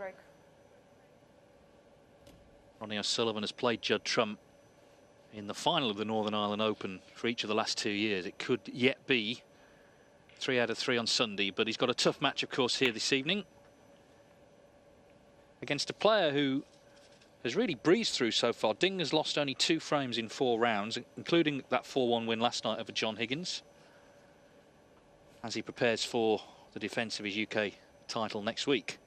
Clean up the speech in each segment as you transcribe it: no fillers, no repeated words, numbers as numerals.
break. Ronnie O'Sullivan has played Judd Trump in the final of the Northern Ireland Open for each of the last 2 years. It could yet be 3 out of 3 on Sunday, but he's got a tough match, of course, here this evening against a player who has really breezed through so far. Ding has lost only 2 frames in 4 rounds, including that 4-1 win last night over John Higgins, as he prepares for the defence of his UK title next week.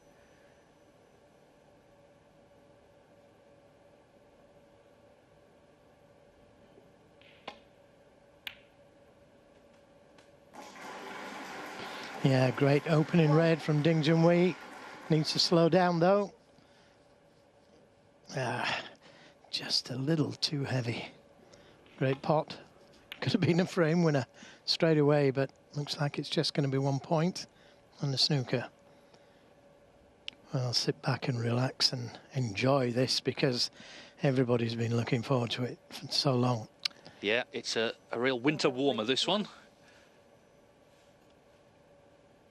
Yeah, great opening red from Ding Junhui. Needs to slow down though. Just a little too heavy. Great pot. Could have been a frame winner straight away, but looks like it's just going to be 1 point on the snooker. Well, sit back and relax and enjoy this, because everybody's been looking forward to it for so long. Yeah, it's a real winter warmer, this one.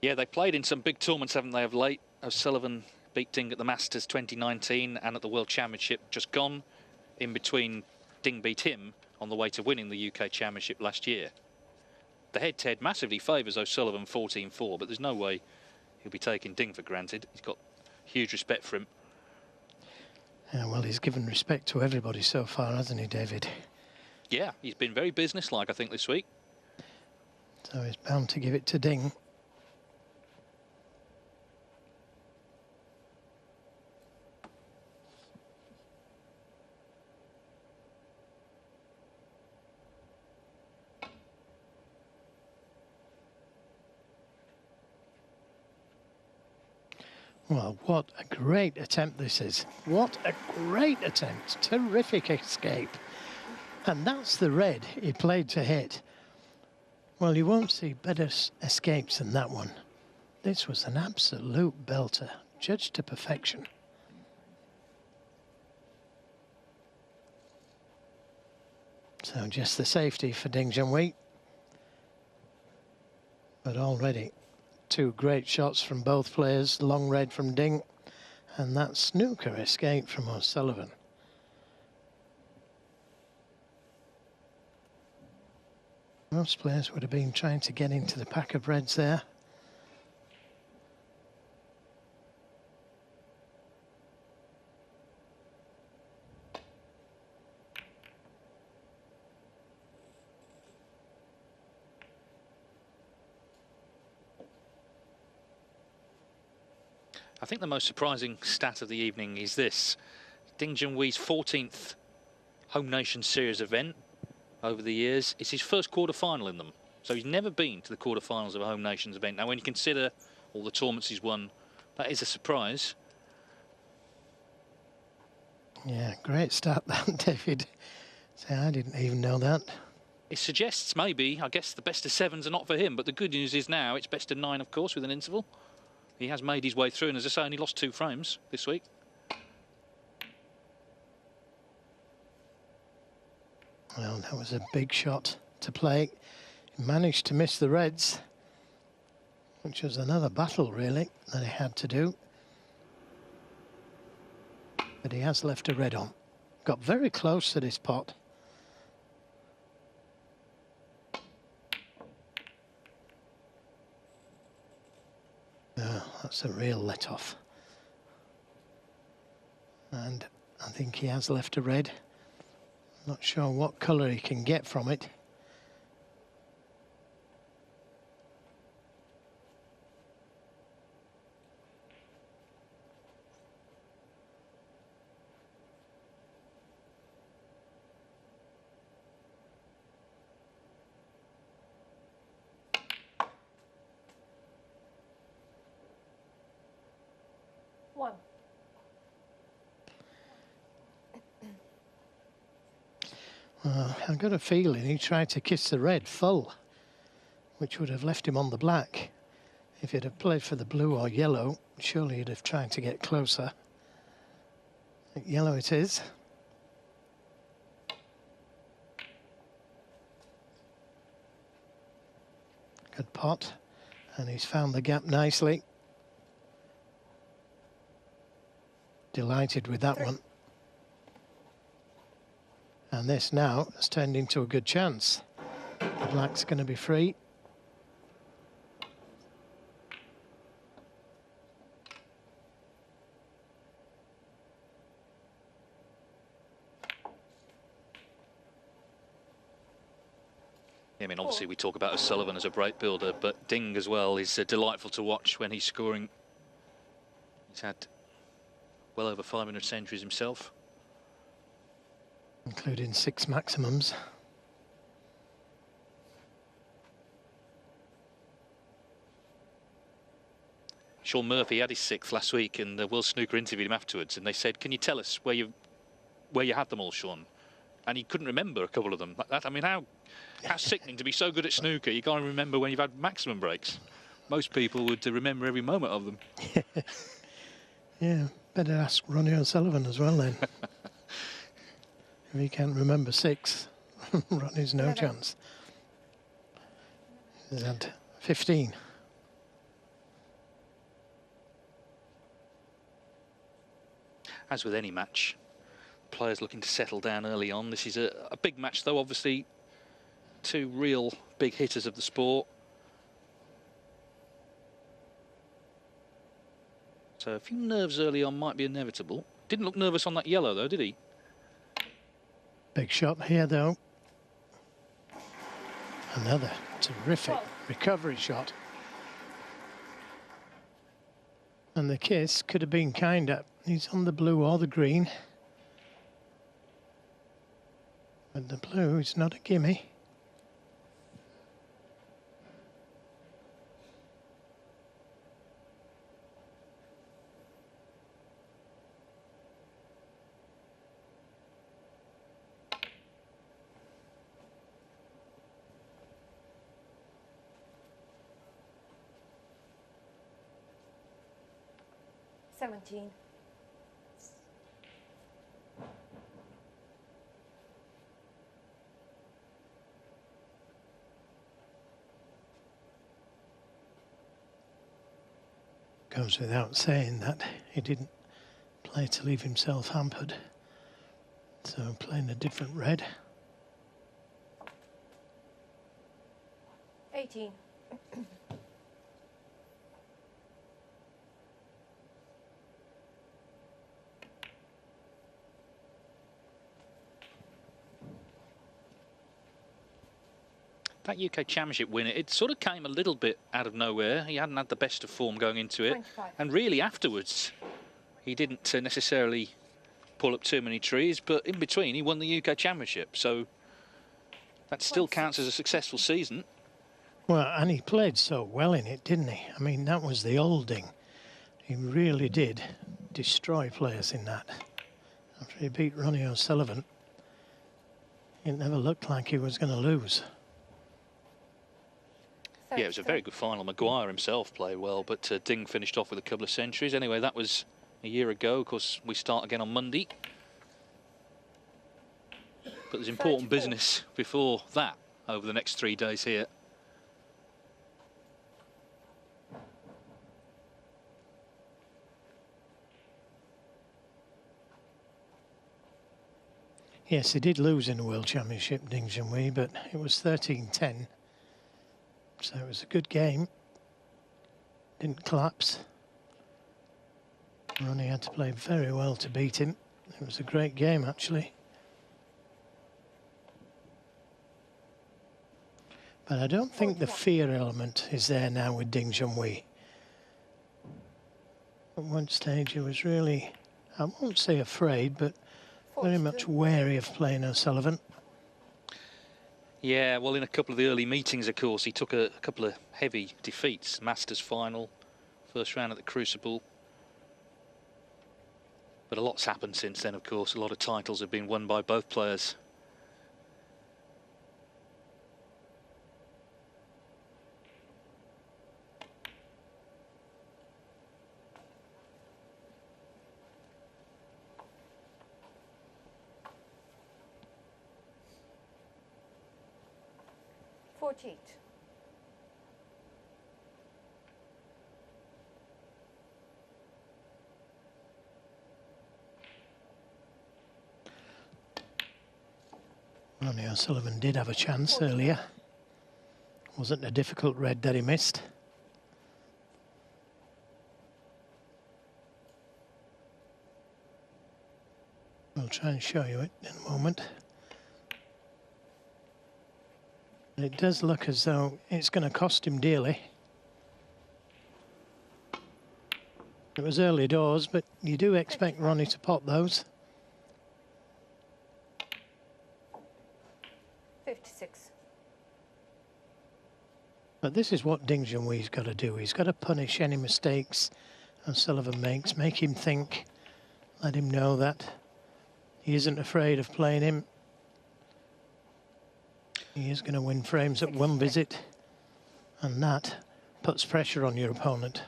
Yeah, they played in some big tournaments, haven't they, of late? O'Sullivan beat Ding at the Masters 2019 and at the World Championship just gone. In between, Ding beat him on the way to winning the UK Championship last year. The head-to-head massively favours O'Sullivan 14-4, but there's no way he'll be taking Ding for granted. He's got huge respect for him. Yeah, well, he's given respect to everybody so far, hasn't he, David? Yeah, he's been very businesslike, I think, this week. So he's bound to give it to Ding. Well, what a great attempt this is. What a great attempt. Terrific escape. And that's the red he played to hit. Well, you won't see better escapes than that one. This was an absolute belter, judged to perfection. So just the safety for Ding Junhui. But already 2 great shots from both players. Long red from Ding, and that snooker escape from O'Sullivan. Most players would have been trying to get into the pack of reds there. I think the most surprising stat of the evening is this. Ding Junhui's 14th Home Nation Series event over the years. It's his first quarter-final in them. So he's never been to the quarter-finals of a Home Nations event. Now, when you consider all the tournaments he's won, that is a surprise. Yeah, great start that, David. So I didn't even know that. It suggests maybe, I guess, the best of 7s are not for him. But the good news is now it's best of 9, of course, with an interval. He has made his way through, and as I say, only lost 2 frames this week. Well, that was a big shot to play. He managed to miss the reds, which was another battle, really, that he had to do. But he has left a red on. Got very close to this pot. That's a real let-off. And I think he has left a red. Not sure what colour he can get from it. I've got a feeling he tried to kiss the red full, which would have left him on the black. If he'd have played for the blue or yellow, surely he'd have tried to get closer. Yellow it is. Good pot, and he's found the gap nicely. delighted with that one. And this now has turned into a good chance. The black's going to be free. I mean, obviously we talk about O'Sullivan as a break builder, but Ding as well is delightful to watch when he's scoring. He's had well over 500 centuries himself, including 6 maximums. Sean Murphy had his 6th last week, and the World Snooker interviewed him afterwards, and they said, "Can you tell us where you had them all, Sean?" And he couldn't remember a couple of them. I mean, how sickening to be so good at snooker you can't remember when you've had maximum breaks. Most people would remember every moment of them. Yeah, better ask Ronnie O'Sullivan as well then. If he can't remember 6, Ronnie's no chance. He's had 15. As with any match, players looking to settle down early on. This is a big match, though. Obviously, 2 real big hitters of the sport. So a few nerves early on might be inevitable. Didn't look nervous on that yellow, though, did he? Big shot here, though. Another terrific recovery shot. And the kiss could have been kinder. He's on the blue or the green. But the blue is not a gimme. Goes without saying that he didn't play to leave himself hampered. So playing a different red. 18. That UK Championship win, it sort of came a little bit out of nowhere. He hadn't had the best of form going into it. 25. And really afterwards, he didn't necessarily pull up too many trees, but in between, he won the UK Championship. So that still counts as a successful season. Well, and he played so well in it, didn't he? I mean, that was the old Ding. He really did destroy players in that. After he beat Ronnie O'Sullivan, it never looked like he was going to lose. Yeah, it was a very good final. Maguire himself played well, but Ding finished off with a couple of centuries. Anyway, that was a year ago. Of course, we start again on Monday. But there's important business before that over the next 3 days here. Yes, he did lose in the World Championship, Ding Junhui, but it was 13-10. So it was a good game. Didn't collapse. Ronnie had to play very well to beat him. It was a great game, actually. But I don't think the fear element is there now with Ding Junhui. At one stage he was really, I won't say afraid, but very much wary of playing O'Sullivan. Yeah, well, in a couple of the early meetings, of course, he took a couple of heavy defeats. Masters final, first round at the Crucible. But a lot's happened since then, of course. A lot of titles have been won by both players. Ronnie O'Sullivan did have a chance earlier. Wasn't a difficult red that he missed. We'll try and show you it in a moment. It does look as though it's going to cost him dearly. It was early doors, but you do expect Ronnie to pot those. 56. But this is what Ding Junhui's got to do. He's got to punish any mistakes O'Sullivan makes, make him think, let him know that he isn't afraid of playing him. He is going to win frames at one visit, and that puts pressure on your opponent.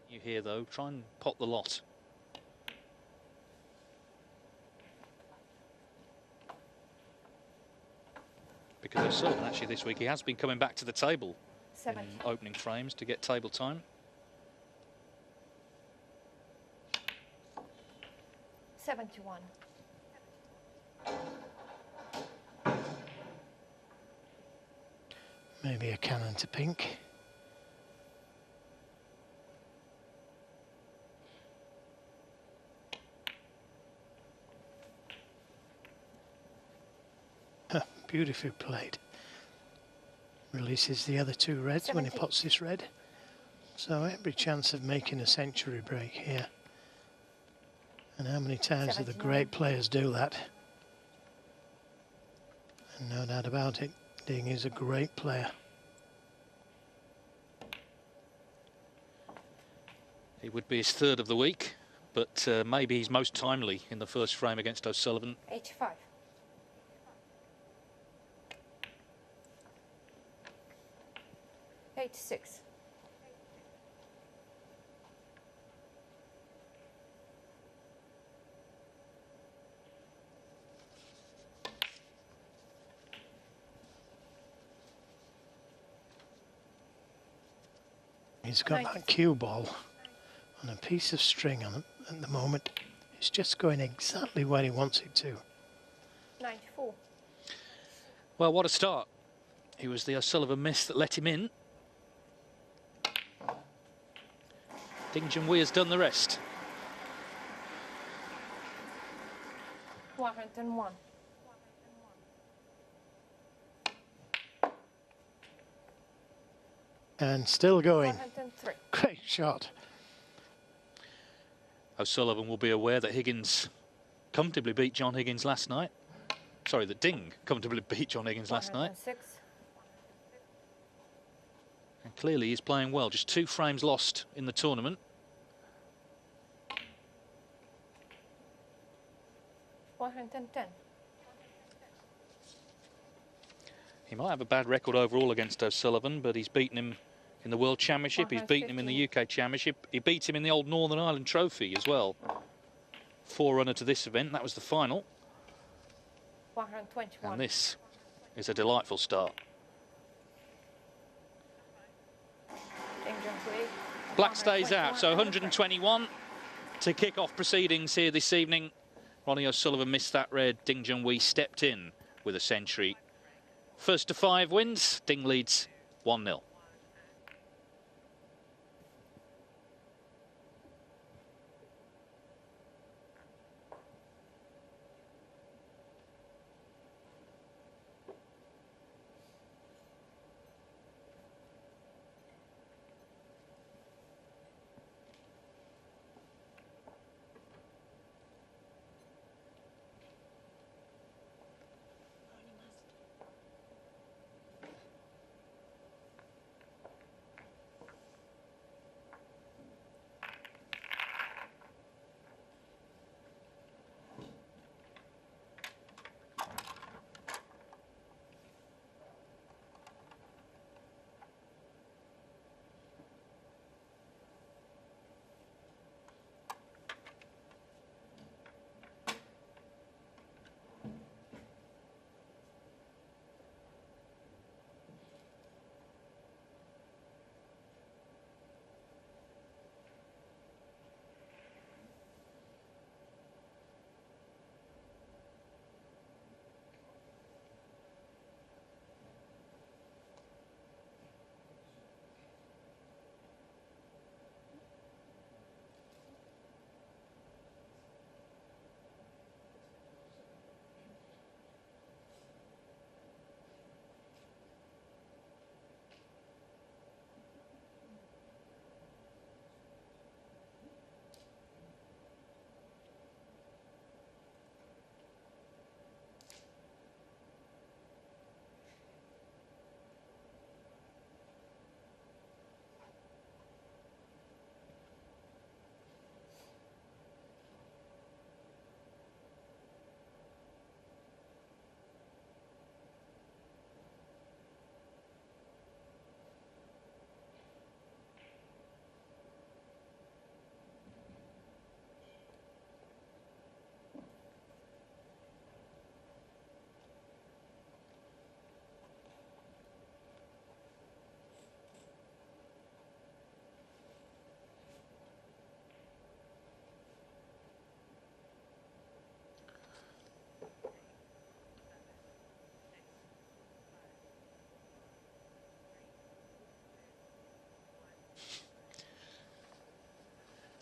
You hear though, try and pot the lot. Because O'Sullivan actually this week, he has been coming back to the table in opening frames to get table time. 71. Maybe a cannon to pink. Beautifully played. Releases the other two reds 70. when he pots this red. So every chance of making a century break here. And how many times do the great players do that? And no doubt about it, Ding is a great player. It would be his third of the week, but maybe he's most timely in the first frame against O'Sullivan. 85. Six. He's got that cue ball on a piece of string on it at the moment. It's just going exactly where he wants it to. 94. Well, what a start. It was the O'Sullivan miss that let him in. Ding Junhui has done the rest. 101. And still going. 103. Great shot. O'Sullivan will be aware that Higgins comfortably beat John Higgins last night. Sorry, that Ding comfortably beat John Higgins last night. 106. And clearly he's playing well. Just 2 frames lost in the tournament. 110. He might have a bad record overall against O'Sullivan, but he's beaten him in the World Championship. He's beaten him in the UK Championship. He beat him in the old Northern Ireland Trophy as well. Forerunner to this event. That was the final. 121. And this is a delightful start. Black stays out, so 121 to kick off proceedings here this evening. Ronnie O'Sullivan missed that red. Ding Junhui stepped in with a century. First to 5 wins. Ding leads 1-0.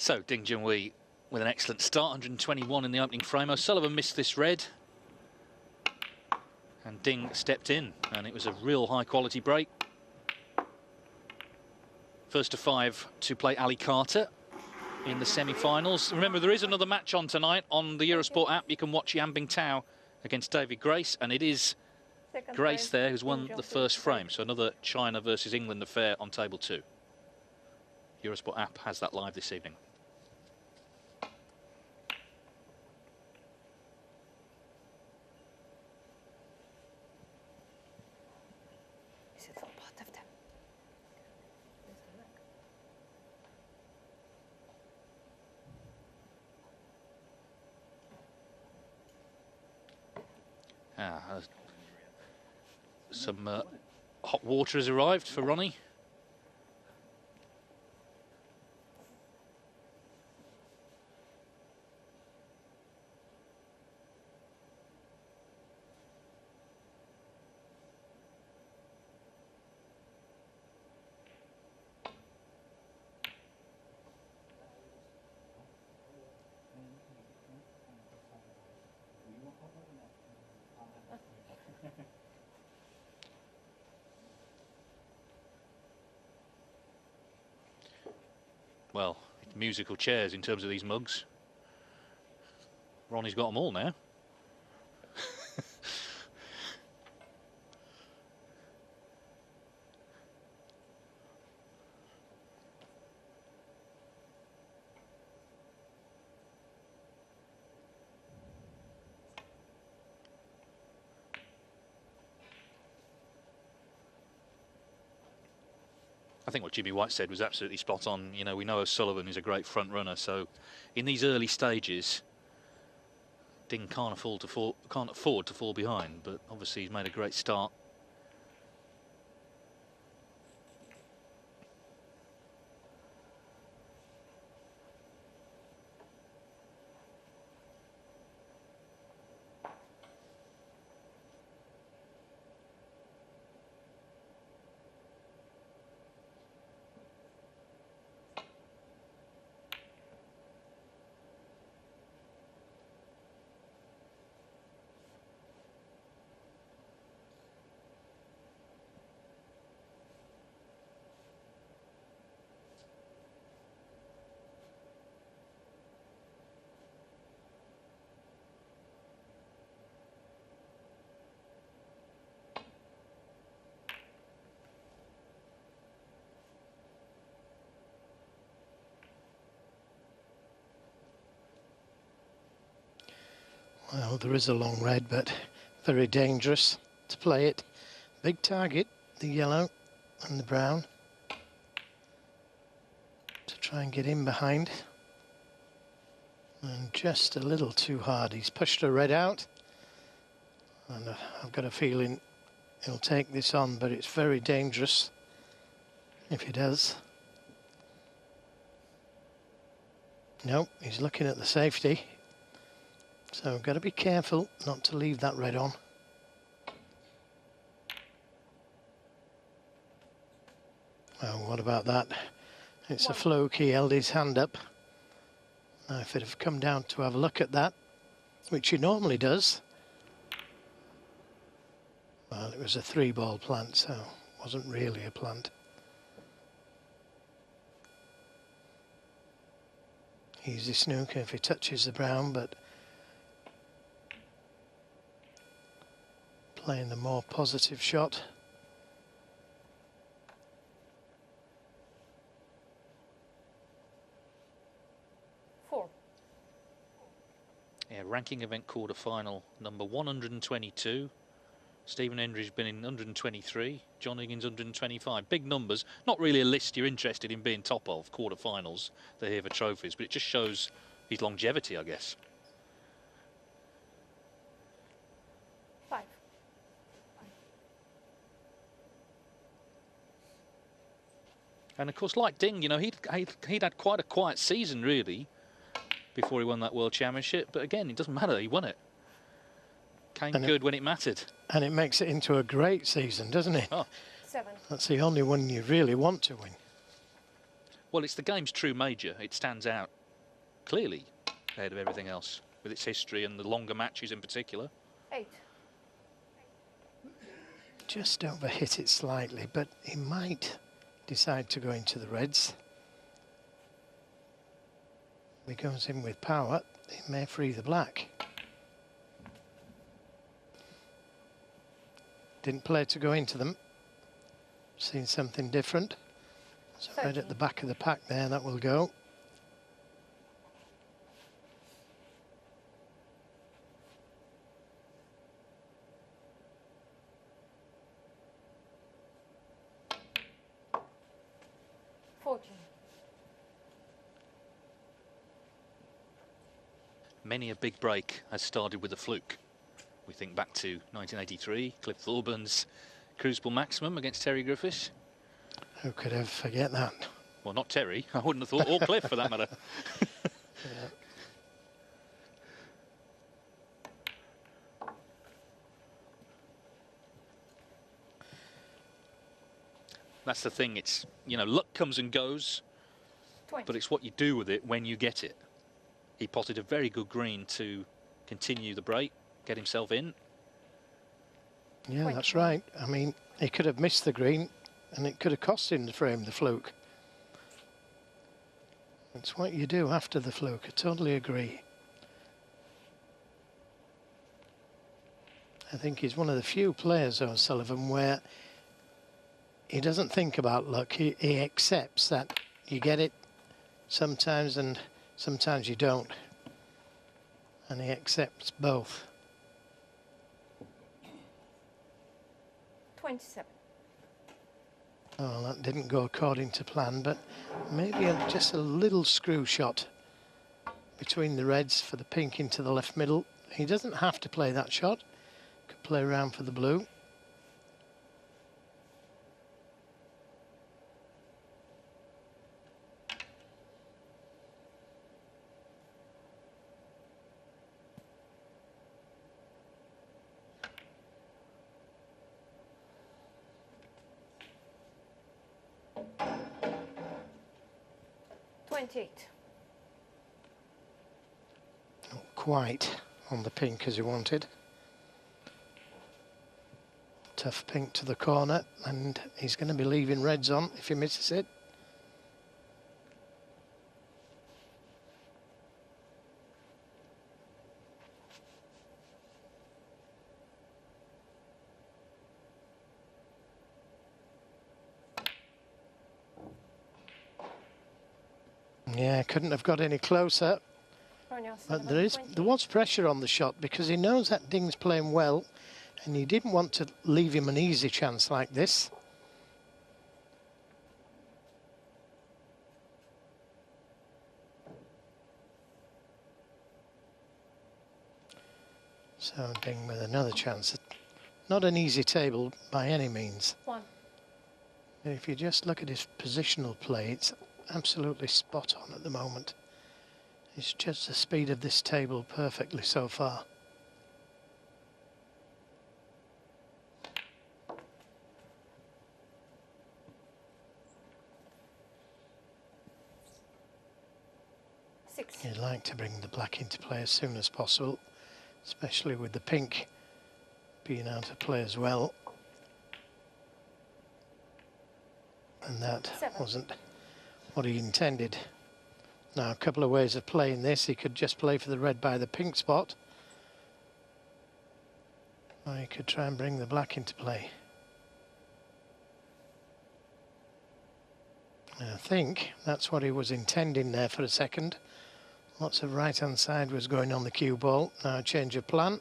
So Ding Junhui with an excellent start, 121 in the opening frame. O'Sullivan missed this red, and Ding stepped in, and it was a real high-quality break. First to 5 to play Ali Carter in the semi-finals. Remember, there is another match on tonight on the Eurosport app. You can watch Yan Bingtao against David Grace, and it is Second Grace frame, there who's won Ding the Junhui, first frame. 5. So another China versus England affair on table 2. Eurosport app has that live this evening. Is it for both of them? Some hot water has arrived for Ronnie. Well, musical chairs in terms of these mugs. Ronnie's got them all now. I think what Jimmy White said was absolutely spot on. You know, we know O'Sullivan is a great front runner, so in these early stages, Ding can't afford to fall behind. But obviously, he's made a great start. Well, there is a long red, but very dangerous to play it. Big target, the yellow and the brown, to try and get in behind. And just a little too hard. He's pushed a red out. And I've got a feeling he'll take this on, but it's very dangerous if he does. Nope, he's looking at the safety. So got to be careful not to leave that red on. Well, what about that? It's a fluke. He held his hand up. Now, if it had come down to have a look at that, which he normally does, well, it was a 3-ball plant, so it wasn't really a plant. Easy snooker if he touches the brown, but playing the more positive shot. Yeah, ranking event quarter-final number 122. Stephen Hendry's been in 123. John Higgins 125. Big numbers. Not really a list you're interested in being top of, quarter-finals. They're here for trophies, but it just shows his longevity, I guess. 5. And of course, like Ding, you know, he'd had quite a quiet season, really, before he won that World Championship. But again, it doesn't matter. He won it. Came good when it mattered. And it makes it into a great season, doesn't it? Oh. 7. That's the only one you really want to win. Well, it's the game's true major. It stands out clearly ahead of everything else with its history and the longer matches in particular. 8. Just overhit it slightly, but he might decide to go into the reds. If he goes in with power, he may free the black. Didn't play to go into them. Seen something different. So right at the back of the pack there, that will go. Many a big break has started with a fluke. We think back to 1983, Cliff Thorburn's Crucible Maximum against Terry Griffiths. Who could ever forget that? Well, not Terry, I wouldn't have thought, or Cliff for that matter. Yeah. That's the thing, it's, you know, luck comes and goes, 20. but it's what you do with it when you get it. He potted a very good green to continue the break, get himself in. Yeah, that's right. I mean, he could have missed the green and it could have cost him the frame, the fluke. It's what you do after the fluke, I totally agree. I think he's one of the few players, O'Sullivan, where he doesn't think about luck. He accepts that you get it sometimes and sometimes you don't. And he accepts both. 27. Oh, that didn't go according to plan, but maybe just a little screw shot between the reds for the pink into the left middle. He doesn't have to play that shot. Could play around for the blue. Not quite on the pink as he wanted. Tough pink to the corner, and he's going to be leaving reds on if he misses it. Yeah, couldn't have got any closer. But there was pressure on the shot because he knows that Ding's playing well and he didn't want to leave him an easy chance like this. So Ding with another chance. Not an easy table by any means. 1. If you just look at his positional play, it's absolutely spot on at the moment. It's just the speed of this table perfectly so far. You'd like to bring the black into play as soon as possible, especially with the pink being out of play as well. And that wasn't what he intended. Now, a couple of ways of playing this. He could just play for the red by the pink spot, or he could try and bring the black into play. And I think that's what he was intending there for a second. Lots of right-hand side was going on the cue ball. Now a change of plan.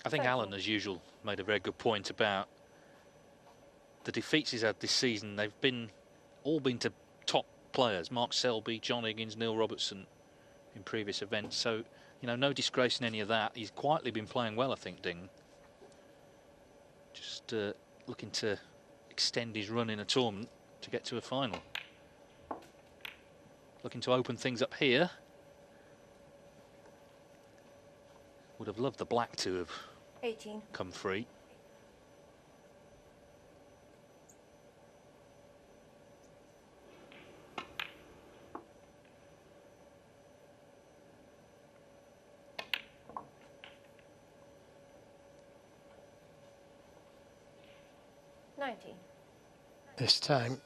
I think Alan, as usual, made a very good point about the defeats he's had this season. They've all been to top players, Mark Selby, John Higgins, Neil Robertson in previous events. So You know, no disgrace in any of that. He's quietly been playing well, I think, Ding. Just looking to extend his run in a tournament to get to a final. Looking to open things up here. Would have loved the black to have 18. come free. This time,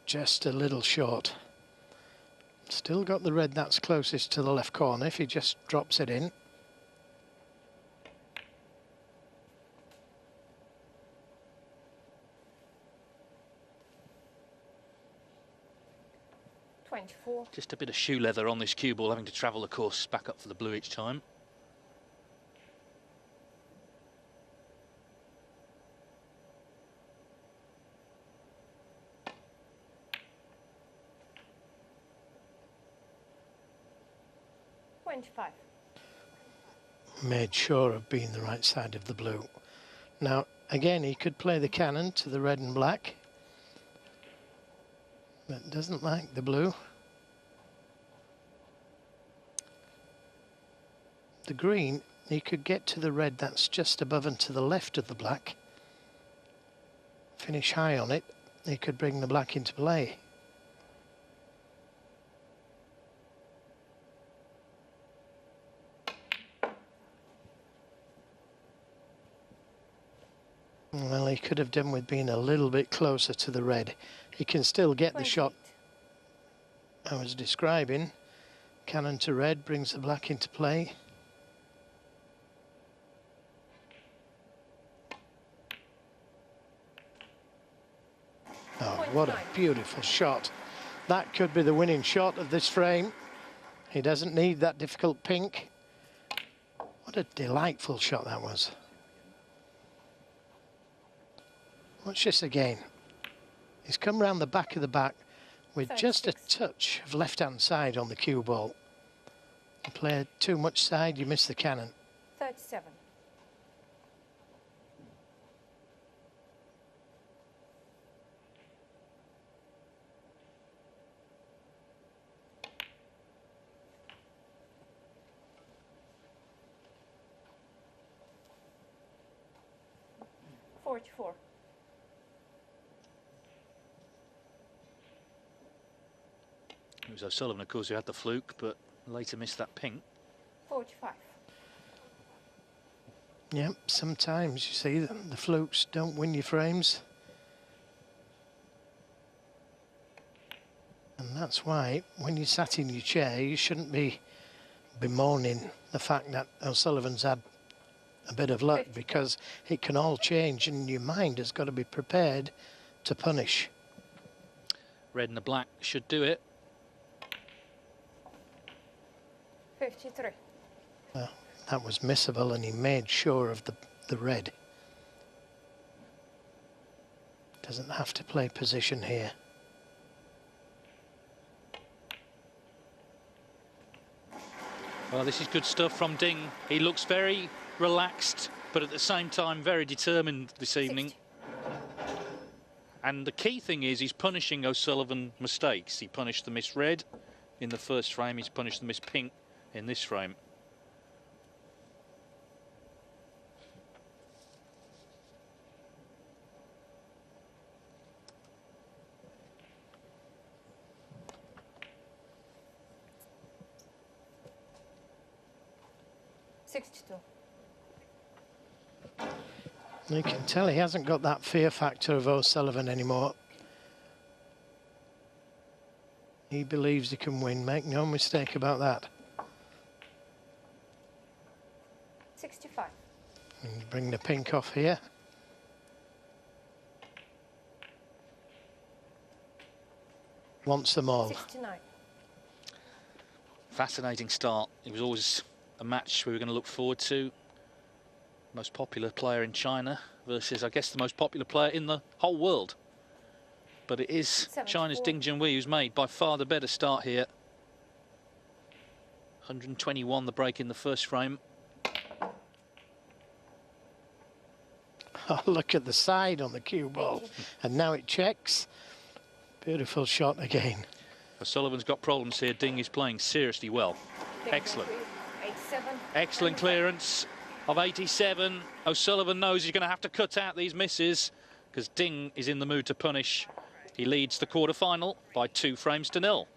just a little short. Still got the red that's closest to the left corner if he just drops it in. Just a bit of shoe leather on this cue ball, having to travel the course back up for the blue each time. Made sure of being the right side of the blue. Now, again, he could play the cannon to the red and black, but doesn't like the blue. The green, he could get to the red that's just above and to the left of the black. Finish high on it, he could bring the black into play. Well, he could have done with being a little bit closer to the red. He can still get the shot I was describing. Cannon to red brings the black into play. Oh, what a beautiful shot. That could be the winning shot of this frame. He doesn't need that difficult pink. What a delightful shot that was. Watch this again. He's come round the back of the back with 36. just a touch of left-hand side on the cue ball. You play too much side, you miss the cannon. 37. It was O'Sullivan, of course, who had the fluke, but later missed that pink. 45. Yep, sometimes you see the flukes don't win your frames. And that's why when you sat in your chair, you shouldn't be bemoaning the fact that O'Sullivan's had a bit of luck, because it can all change and your mind has got to be prepared to punish. Red and the black should do it. 53. Well, that was missable and he made sure of the red. Doesn't have to play position here. Well, this is good stuff from Ding. He looks very relaxed, but at the same time very determined this evening. 60. And the key thing is he's punishing O'Sullivan mistakes. He punished the miss red in the first frame. He's punished the miss pink in this frame. You can tell he hasn't got that fear factor of O'Sullivan anymore. He believes he can win, make no mistake about that. 65. And bring the pink off here. Wants them all. 69. Fascinating start. It was always a match we were going to look forward to. Most popular player in China versus, I guess, the most popular player in the whole world. But it is 74. China's Ding Junhui who's made by far the better start here. 121 the break in the first frame. Oh, look at the side on the cue ball. And now it checks. Beautiful shot again. O'Sullivan's got problems here. Ding is playing seriously well. Ding Excellent. 87. Excellent clearance of 87. O'Sullivan knows he's going to have to cut out these misses because Ding is in the mood to punish. He leads the quarter-final by 2 frames to 0.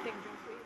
Ding Junhui.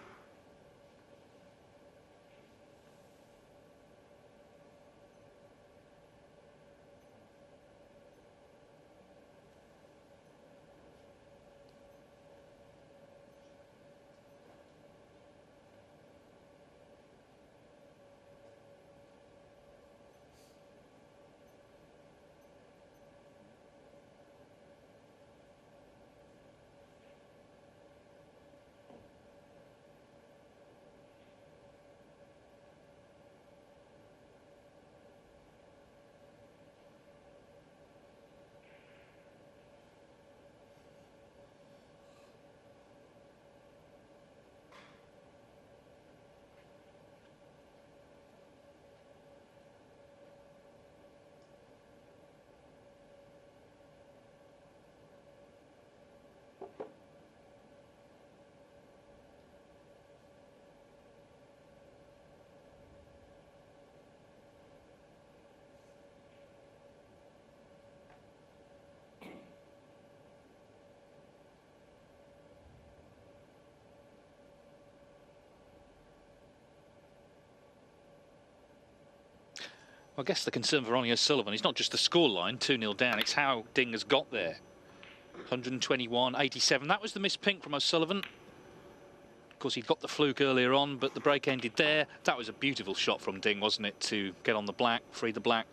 I guess the concern for Ronnie O'Sullivan is not just the scoreline, 2-0 down, it's how Ding has got there. 121, 87. That was the missed pink from O'Sullivan. Of course, he'd got the fluke earlier on, but the break ended there. That was a beautiful shot from Ding, wasn't it, to get on the black, free the black.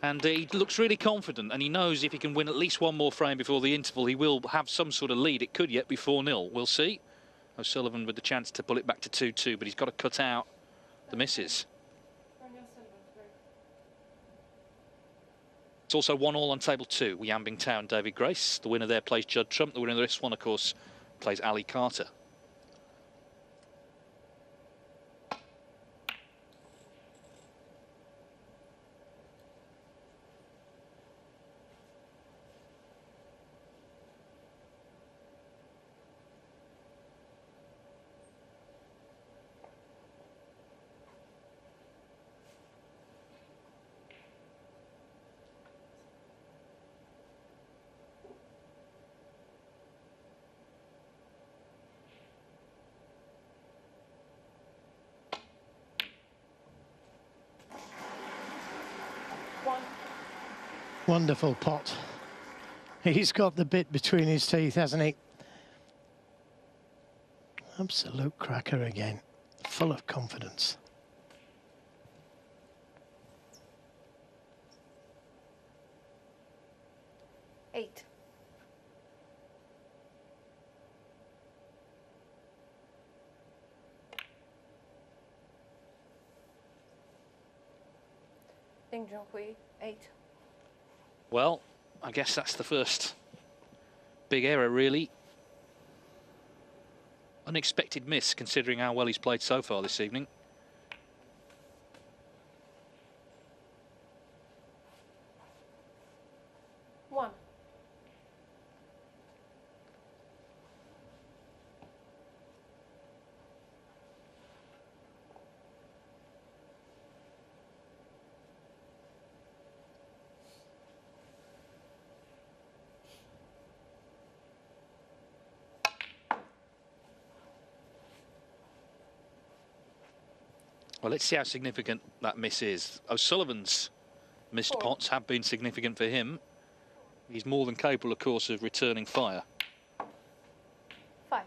And he looks really confident, and he knows if he can win at least one more frame before the interval, he will have some sort of lead. It could yet be 4-0. We'll see. O'Sullivan with the chance to pull it back to 2-2, but he's got to cut out the misses. It's also 1-1 on table 2. Yambing Town, David Grace. The winner there plays Judd Trump. The winner of this one, of course, plays Ali Carter. Wonderful pot. He's got the bit between his teeth, hasn't he? Absolute cracker again. Full of confidence. Eight. Ding Junhui, 8. Well, I guess that's the first big error, really. Unexpected miss, considering how well he's played so far this evening. Well, let's see how significant that miss is. O'Sullivan's missed 4. pots have been significant for him. He's more than capable, of course, of returning fire. 5.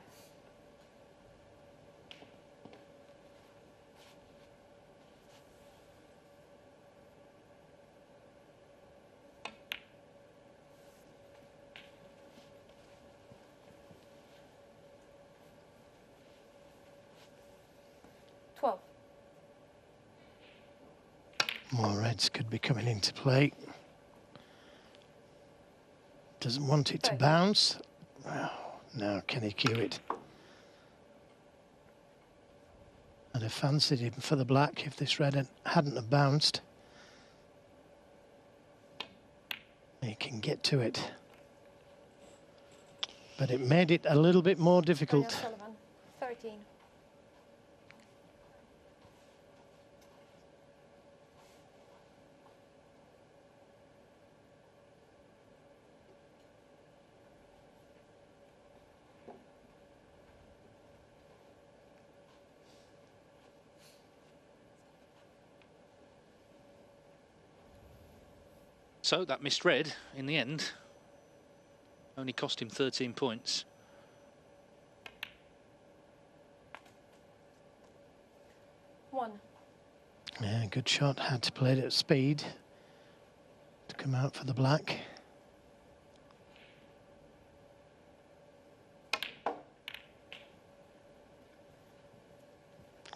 More reds could be coming into play. Doesn't want it to Right. bounce. Oh, now can he cue it? I'd have fancied him for the black if this red hadn't have bounced. He can get to it. But it made it a little bit more difficult. O'Sullivan, 13. So that missed red, in the end, only cost him 13 points. One. Yeah, good shot. Had to play it at speed to come out for the black.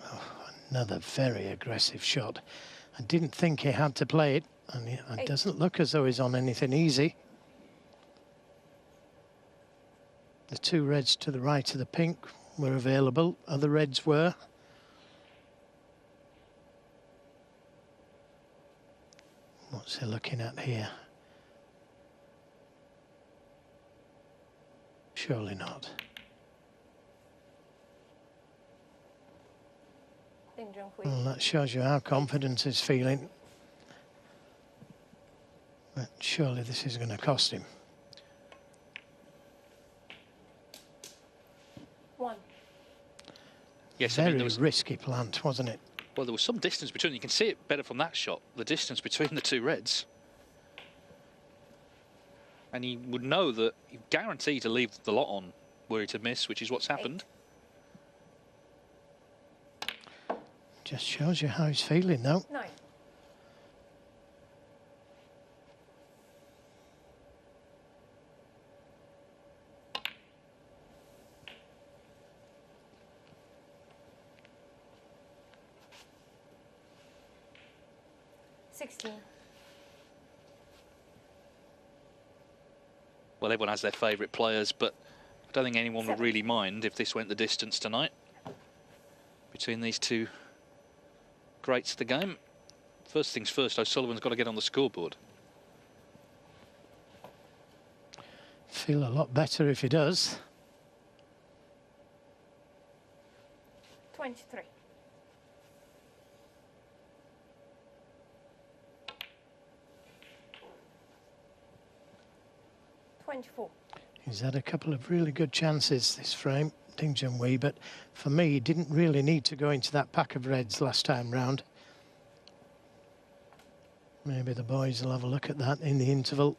Oh, another very aggressive shot. I didn't think he had to play it, and it 8. doesn't look as though he's on anything easy. The two reds to the right of the pink were available. Other reds were. What's he looking at here? Surely not. Ding Junhui. Well, that shows you how confident he's feeling. But surely this is going to cost him. 1. Yes, I mean, Very there was, risky plant, wasn't it? well, there was some distance between. You can see it better from that shot, the distance between the two reds. And he would know that he guaranteed to leave the lot on were he to miss, which is what's happened. Just shows you how he's feeling though. 9. Well, everyone has their favourite players, but I don't think anyone would 7. really mind if this went the distance tonight between these two greats of the game. First things first, O'Sullivan's got to get on the scoreboard. Feel a lot better if he does. 23. He's had a couple of really good chances this frame, Ding Junhui, but for me, he didn't really need to go into that pack of reds last time round. Maybe the boys will have a look at that in the interval.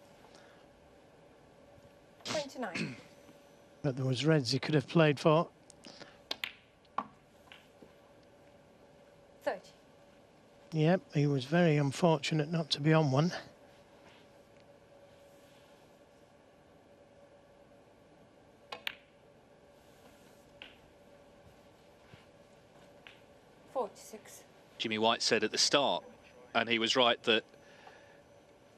29. But there was reds he could have played for. 30. Yep, he was very unfortunate not to be on one. 46. Jimmy White said at the start, and he was right, that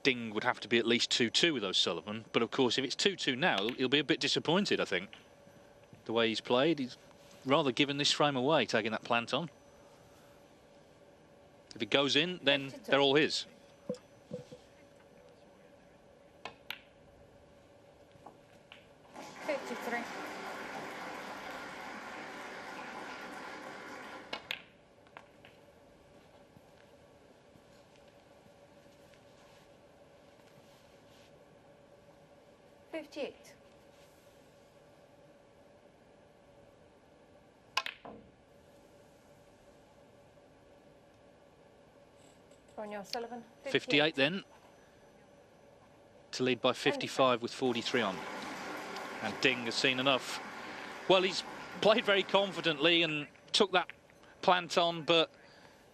Ding would have to be at least 2-2 with O'Sullivan. But of course, if it's 2-2 now, he'll be a bit disappointed, I think. The way he's played, he's rather given this frame away, taking that plant on. If it goes in, then 52. they're all his. 53. 58. Ronnie O'Sullivan. 58 then, to lead by 55 with 43 on. And Ding has seen enough. Well, he's played very confidently and took that plant on, but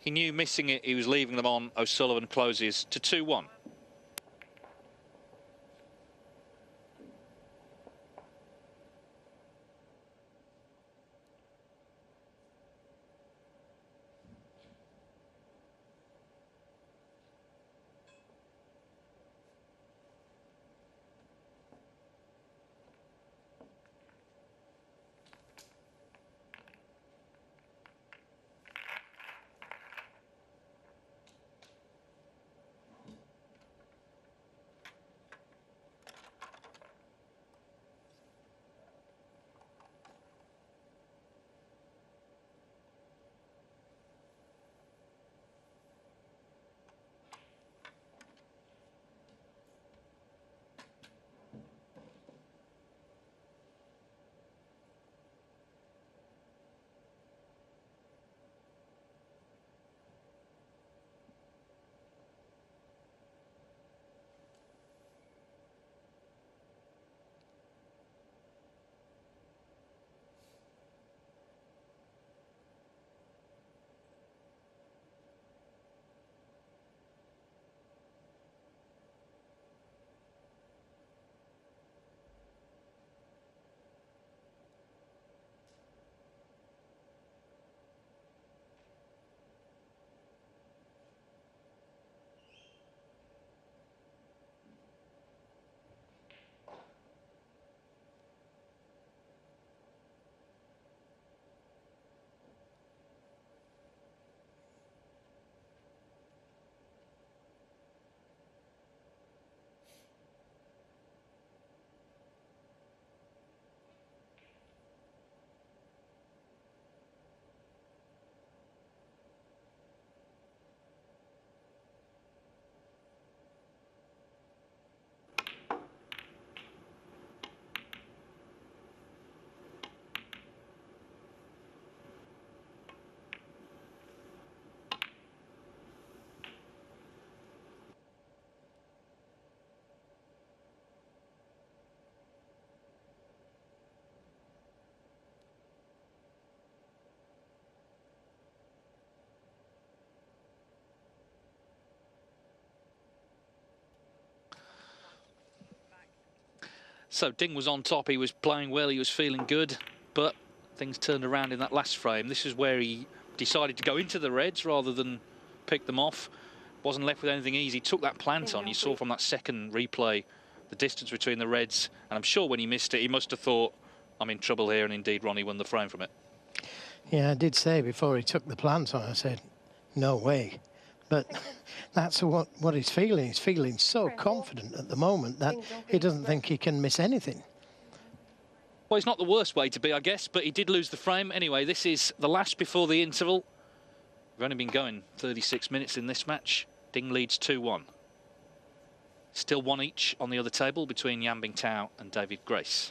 he knew missing it, he was leaving them on. O'Sullivan closes to 2-1. So Ding was on top, he was playing well, he was feeling good, but things turned around in that last frame. This is where he decided to go into the reds rather than pick them off. Wasn't left with anything easy, took that plant on. You saw from that second replay the distance between the reds, and I'm sure when he missed it, he must have thought, I'm in trouble here, and indeed Ronnie won the frame from it. Yeah, I did say before he took the plant on, I said, no way. But that's what he's feeling. He's feeling so confident at the moment that he doesn't think he can miss anything. Well, it's not the worst way to be, I guess, but he did lose the frame. Anyway, this is the last before the interval. We've only been going 36 minutes in this match. Ding leads 2-1. Still one each on the other table between Yan Bingtao and David Grace.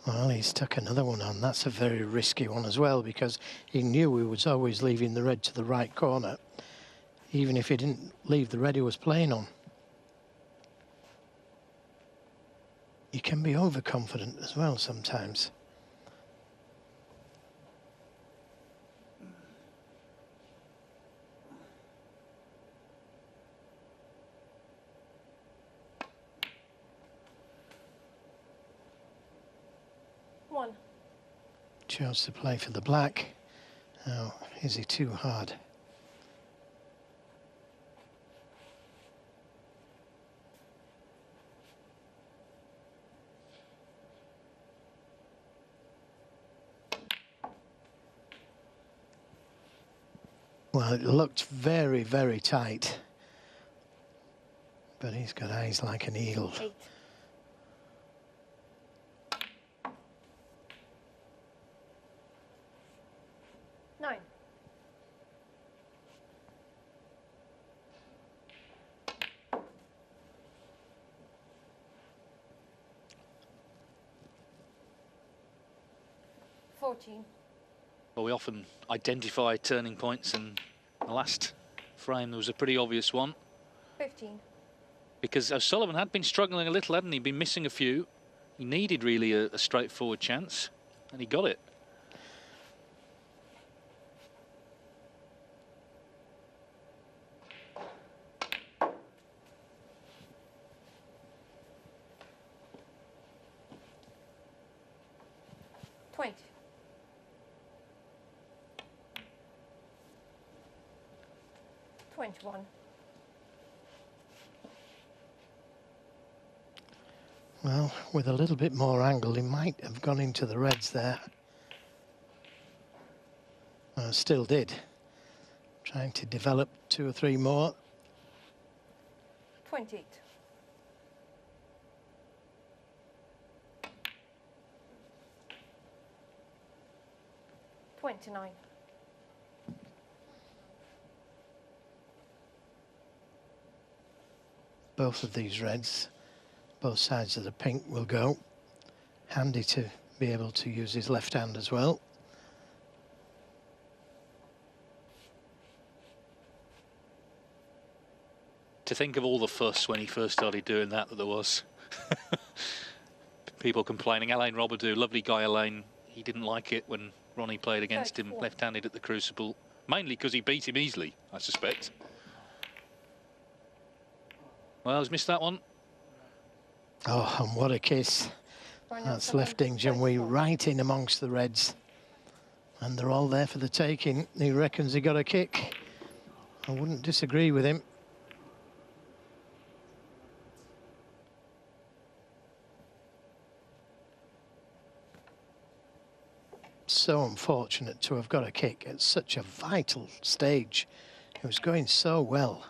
Well, he's took another one on. That's a very risky one as well, because he knew he was always leaving the red to the right corner, even if he didn't leave the red he was playing on. You can be overconfident as well sometimes. Chose to play for the black. Now, is he too hard? Well, it looked very, very tight. But he's got eyes like an eagle. 8. Nine. $14. Well, we often identify turning points, and the last frame there was a pretty obvious one. 15. Because O'Sullivan had been struggling a little, hadn't he? Been missing a few. He needed really a straightforward chance, and he got it. $20. $21. Well, with a little bit more angle, he might have gone into the reds there. Still did. Trying to develop 2 or 3 more. 28. $29. Both of these reds, both sides of the pink will go. Handy to be able to use his left hand as well. To think of all the fuss when he first started doing that there was. People complaining. Alain Robidoux, lovely guy Alain, he didn't like it when Ronnie played against him 34. left-handed at the Crucible. Mainly because he beat him easily, I suspect. Well, he's missed that one. Oh, and what a kiss. That's left Ding Junhui right in amongst the reds. And they're all there for the taking. He reckons he got a kick. I wouldn't disagree with him. So unfortunate to have got a kick at such a vital stage. It was going so well.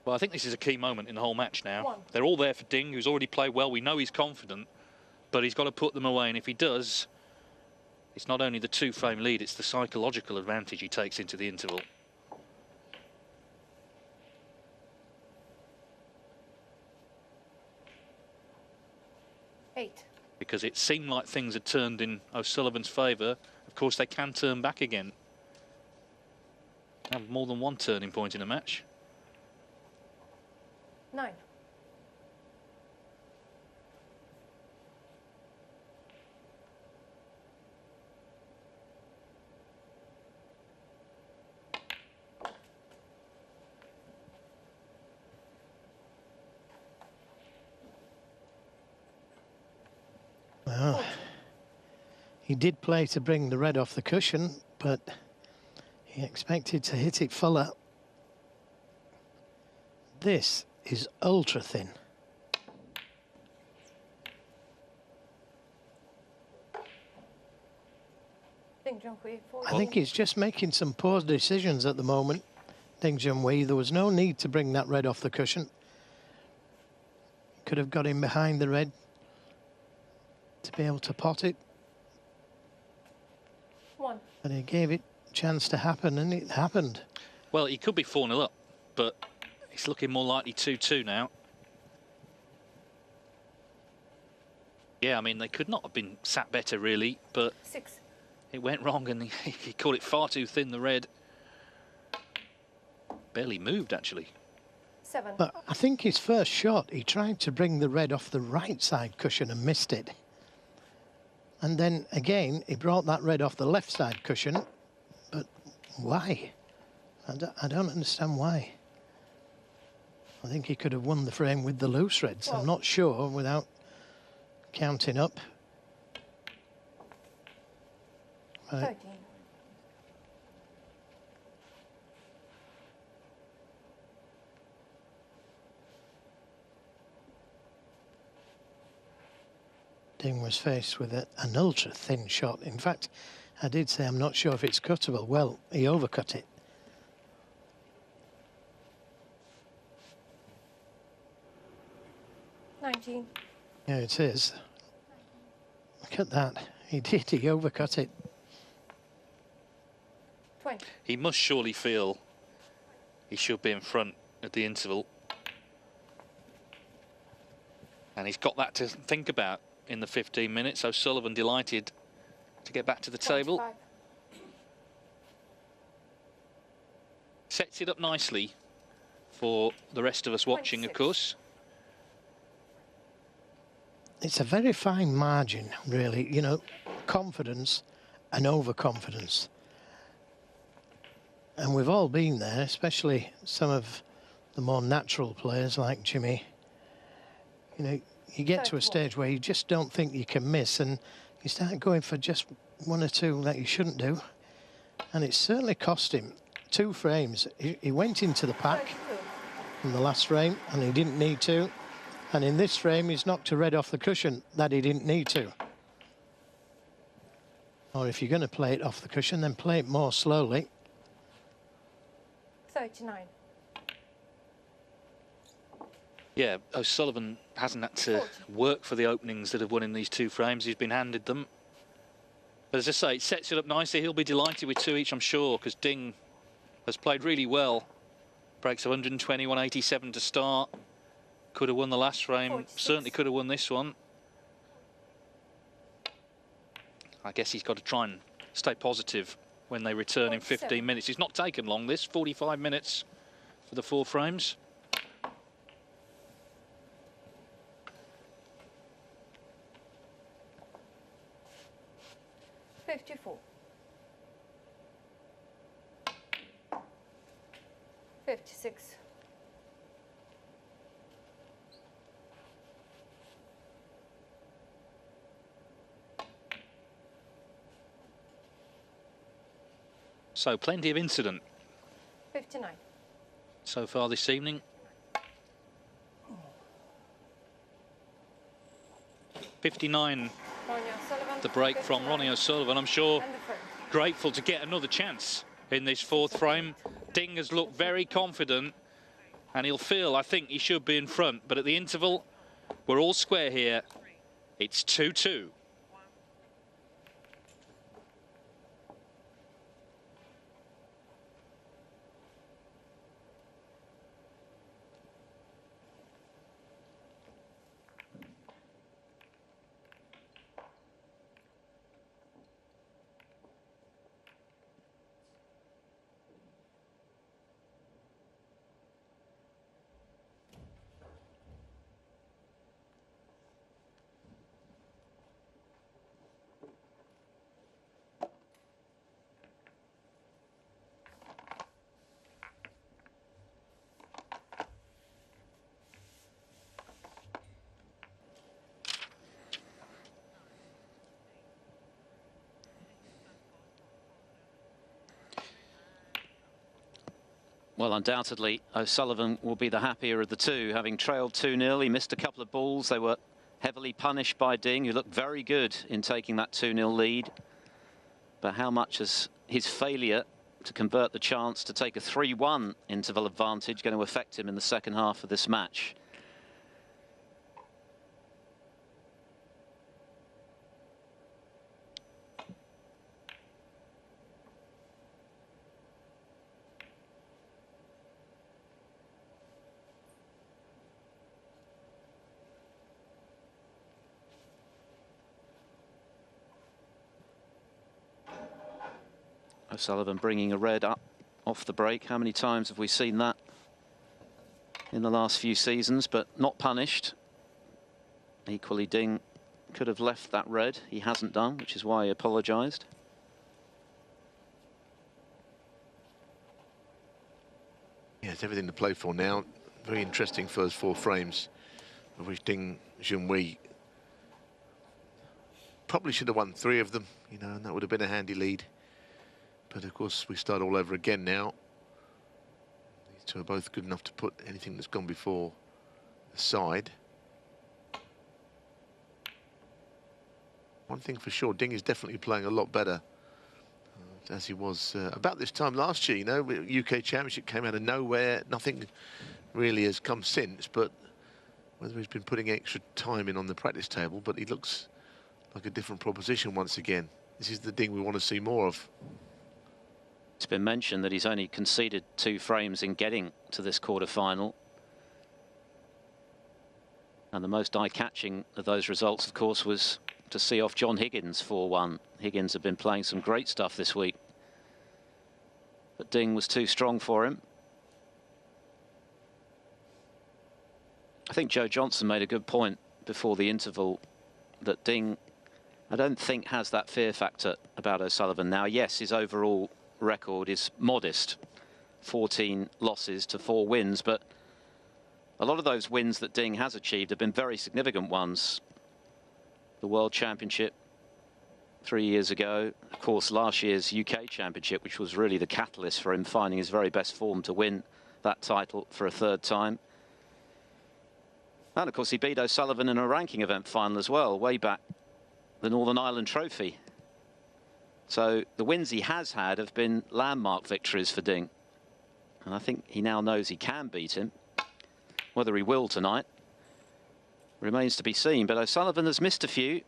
Well, I think this is a key moment in the whole match now. 1. They're all there for Ding, who's already played well. We know he's confident, but he's got to put them away. And if he does, it's not only the 2-frame lead, it's the psychological advantage he takes into the interval. $8. Because it seemed like things had turned in O'Sullivan's favour. Of course, they can turn back again. Have more than one turning point in a match. 9. Well, he did play to bring the red off the cushion, but he expected to hit it fuller. This is ultra thin. Ding Junhui, 14. I think he's just making some poor decisions at the moment, Ding Junhui. There was no need to bring that red off the cushion. Could have got him behind the red to be able to pot it. 1. And he gave it a chance to happen, and it happened. Well, he could be 4-0 up, but it's looking more likely 2-2 now. Yeah, I mean, they could not have been sat better, really, but 6. it went wrong, and he called it far too thin, the red. Barely moved, actually. 7. But I think his first shot, he tried to bring the red off the right side cushion and missed it. And then again, he brought that red off the left side cushion. But why? I don't understand why. I think he could have won the frame with the loose reds. I'm not sure without counting up. Right. 13. Ding was faced with an ultra thin shot. In fact, I did say I'm not sure if it's cuttable. Well, he overcut it. 17. Yeah, it is. Look at that. He did. He overcut it. 20. He must surely feel he should be in front at the interval. And he's got that to think about in the 15 minutes. O'Sullivan delighted to get back to the table. 25. Sets it up nicely for the rest of us watching, of 26. course. It's a very fine margin, really. You know, confidence and overconfidence. And we've all been there, especially some of the more natural players like Jimmy. You know, you get to a stage where you just don't think you can miss, and you start going for just one or two that you shouldn't do. And it certainly cost him 2 frames. He went into the pack 32. in the last frame, and he didn't need to. And in this frame, he's knocked a red off the cushion that he didn't need to. Or if you're going to play it off the cushion, then play it more slowly. 39. Yeah, O'Sullivan hasn't had to 40. work for the openings that have won in these 2 frames. He's been handed them. But as I say, it sets it up nicely. He'll be delighted with 2 each, I'm sure, because Ding has played really well. Breaks 120, 187 to start. Could have won the last frame. 46. Certainly could have won this one. I guess he's got to try and stay positive when they return in 15 47. minutes. It's not taken long, this. 45 minutes for the 4 frames. $54. 56. So plenty of incident 59. so far this evening. 59, Ronnie O'Sullivan. the break from 59. Ronnie O'Sullivan. I'm sure And the frame. grateful to get another chance in this 4th frame. Ding has looked very confident, and he'll feel, I think, he should be in front. But at the interval, we're all square here. It's 2-2. Well, undoubtedly, O'Sullivan will be the happier of the 2, having trailed 2-0. He missed a couple of balls. They were heavily punished by Ding, who looked very good in taking that 2-0 lead. But how much has his failure to convert the chance to take a 3-1 interval advantage going to affect him in the second half of this match? O'Sullivan bringing a red up off the break. How many times have we seen that in the last few seasons, but not punished? Equally, Ding could have left that red. He hasn't done, which is why he apologised. Yeah, it's everything to play for now. Very interesting first 4 frames, of which Ding Junhui probably should have won 3 of them, you know, and that would have been a handy lead. But of course, we start all over again now. These 2 are both good enough to put anything that's gone before aside. One thing for sure, Ding is definitely playing a lot better as he was about this time last year. You know, UK Championship came out of nowhere. Nothing really has come since, but whether he's been putting extra time in on the practice table, but he looks like a different proposition once again. This is the Ding we want to see more of. It's been mentioned that he's only conceded 2 frames in getting to this quarter-final. And the most eye-catching of those results, of course, was to see off John Higgins 4-1. Higgins had been playing some great stuff this week, but Ding was too strong for him. I think Joe Johnson made a good point before the interval that Ding, I don't think, has that fear factor about O'Sullivan now. Yes, his overall record is modest, 14 losses to 4 wins, but a lot of those wins that Ding has achieved have been very significant ones. The World Championship 3 years ago, of course, last year's UK Championship, which was really the catalyst for him finding his very best form to win that title for a 3rd time. And of course, he beat O'Sullivan in a ranking event final as well, way back the Northern Ireland Trophy. So the wins he has had have been landmark victories for Ding. And I think he now knows he can beat him. Whether he will tonight remains to be seen. But O'Sullivan has missed a few.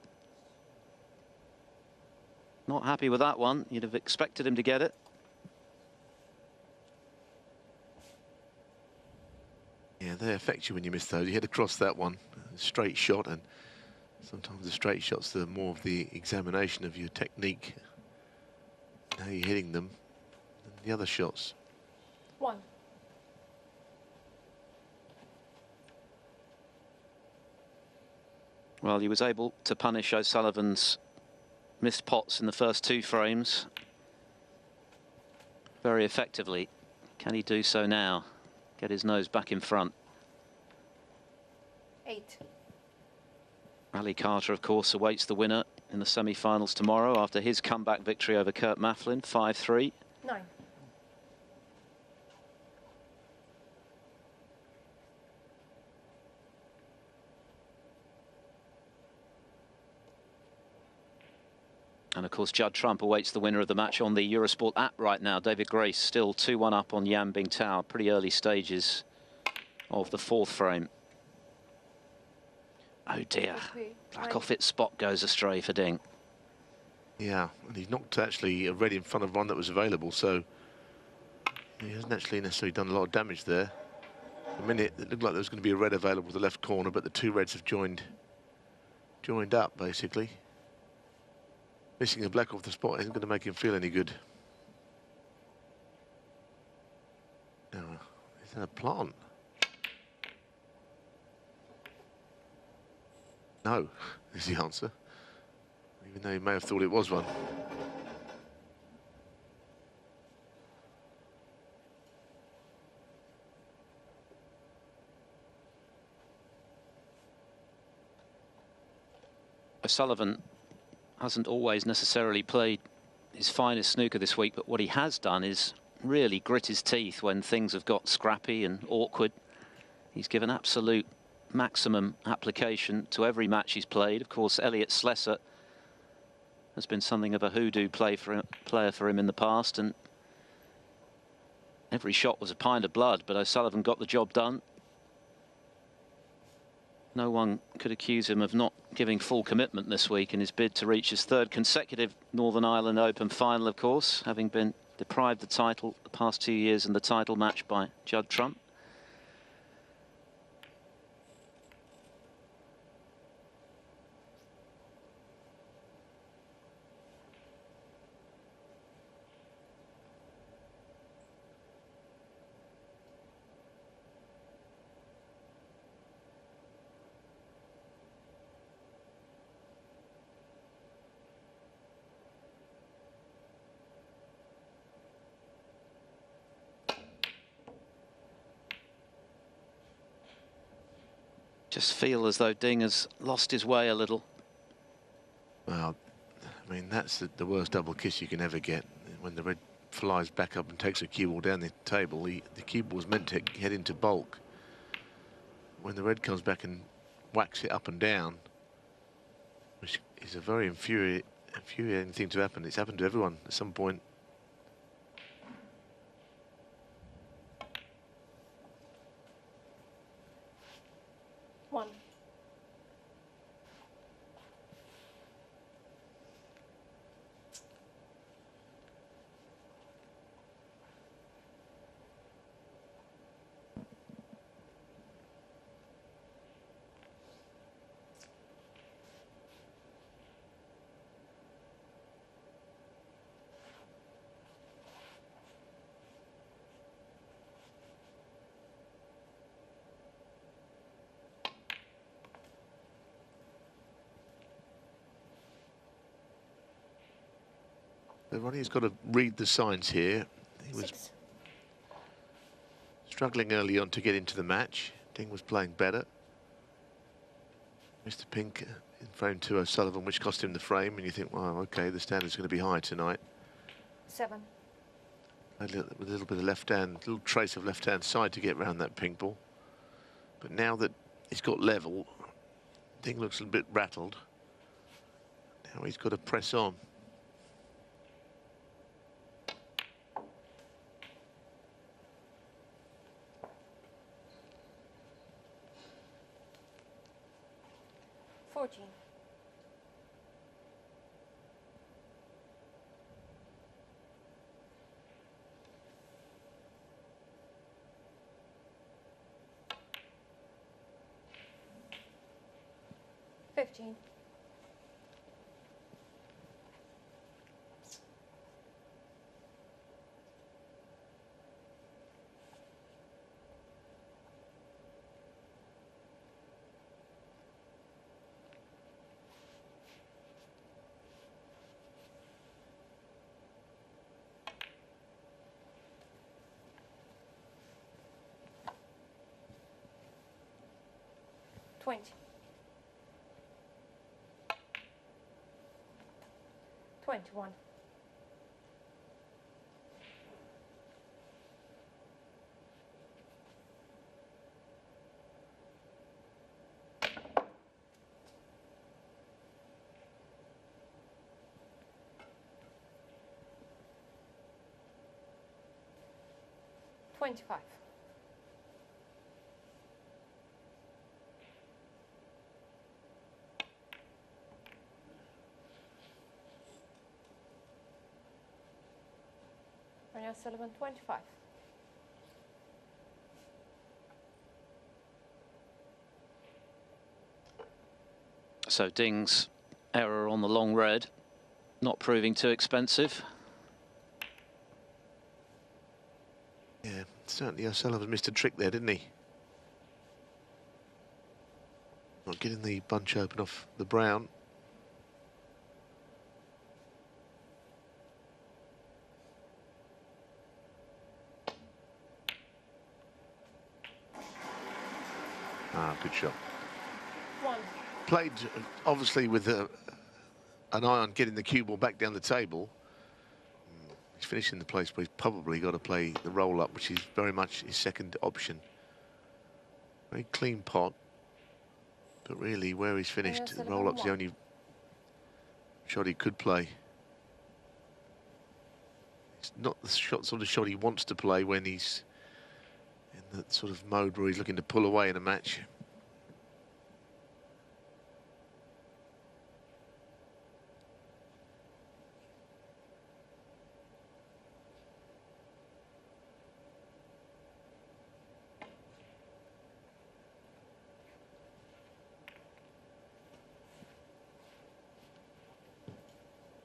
Not happy with that one. You'd have expected him to get it. Yeah, they affect you when you miss those. You head across that one, straight shot, and sometimes the straight shots are more of the examination of your technique, how you're hitting them, than the other shots. 1. Well, he was able to punish O'Sullivan's missed pots in the first 2 frames very effectively. Can he do so now? Get his nose back in front. 8. Ali Carter, of course, awaits the winner in the semi-finals tomorrow after his comeback victory over Kurt Mafflin, 5-3. 9. And of course, Judd Trump awaits the winner of the match on the Eurosport app right now. David Grace still 2-1 up on Yan Bingtao. Pretty early stages of the 4th frame. Oh dear. Black off its spot goes astray for Ding. Yeah, and he's knocked actually a red in front of one that was available, so he hasn't actually necessarily done a lot of damage there. For a minute, it looked like there was going to be a red available to the left corner, but the 2 reds have joined up, basically. Missing a black off the spot isn't going to make him feel any good. Now, is that a plant? No, is the answer. Even though he may have thought it was one. O'Sullivan hasn't always necessarily played his finest snooker this week, but what he has done is really grit his teeth when things have got scrappy and awkward. He's given absolute maximum application to every match he's played. Of course, Elliot Slesser has been something of a hoodoo player for him in the past, and every shot was a pint of blood, but O'Sullivan got the job done. No one could accuse him of not giving full commitment this week in his bid to reach his 3rd consecutive Northern Ireland Open final, of course, having been deprived the title the past 2 years in the title match by Judd Trump. Just feel as though Ding has lost his way a little. Well, I mean, that's the worst double kiss you can ever get. When the red flies back up and takes a cue ball down the table, the cue ball was meant to head into bulk. When the red comes back and whacks it up and down, which is a very infuriating thing to happen. It's happened to everyone at some point. One. Ronnie's got to read the signs here. He was 6. struggling early on to get into the match. Ding was playing better. Mr. Pink in frame 2 O'Sullivan, which cost him the frame, and you think, well, okay, the standard's going to be high tonight. 7. With a little bit of left hand, little trace of left hand side to get round that pink ball. But now that he's got level, Ding looks a bit rattled. Now he's got to press on. Fourteen. $15. $20. 21. $25. Ronnie O'Sullivan, 25. So Ding's error on the long red, not proving too expensive. Yeah, certainly O'Sullivan missed a trick there, didn't he? Not getting the bunch open off the brown. Ah, good shot. 1. Played, obviously, with an eye on getting the cue ball back down the table. He's finishing the place where he's probably got to play the roll-up, which is very much his second option. Very clean pot. But really, where he's finished, the roll-up's the only shot he could play. It's not the sort of shot he wants to play when he's in that sort of mode where he's looking to pull away in a match.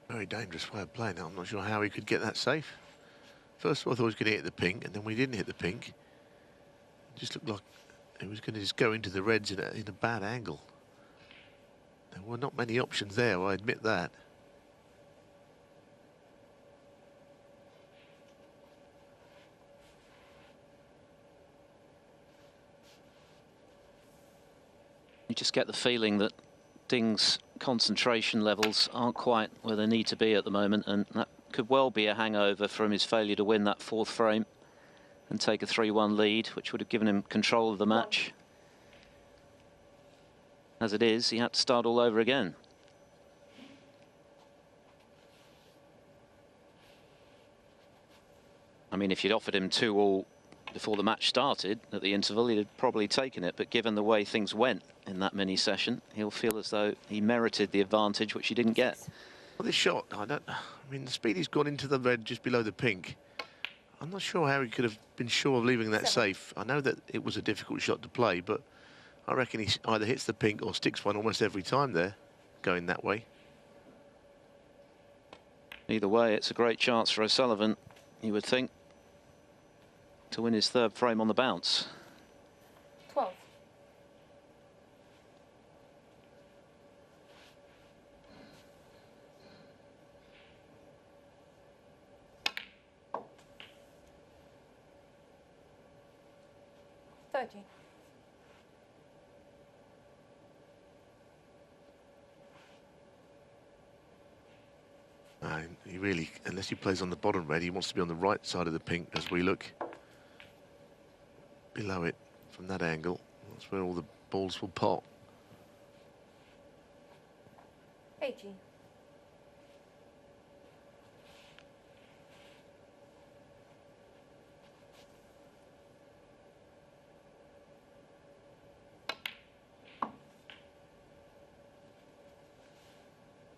Very dangerous way of playing that. I'm not sure how he could get that safe. First of all, I thought he was going to hit the pink, and then when he didn't hit the pink, it just looked like it was going to just go into the reds in a bad angle. There were not many options there, I admit that. You just get the feeling that Ding's concentration levels aren't quite where they need to be at the moment, and that could well be a hangover from his failure to win that fourth frame and take a 3-1 lead, which would have given him control of the match. As it is, he had to start all over again. I mean, if you'd offered him 2-all before the match started at the interval, he'd have probably taken it, but given the way things went in that mini session, he'll feel as though he merited the advantage which he didn't get. Well, this shot, I mean, the speed he's gone into the red just below the pink. I'm not sure how he could have been sure of leaving that safe. I know that it was a difficult shot to play, but I reckon he either hits the pink or sticks one almost every time there, going that way. Either way, it's a great chance for O'Sullivan, you would think, to win his third frame on the bounce. 12. 30. He really, unless he plays on the bottom red, he wants to be on the right side of the pink as we look below it from that angle. That's where all the balls will pot. 80.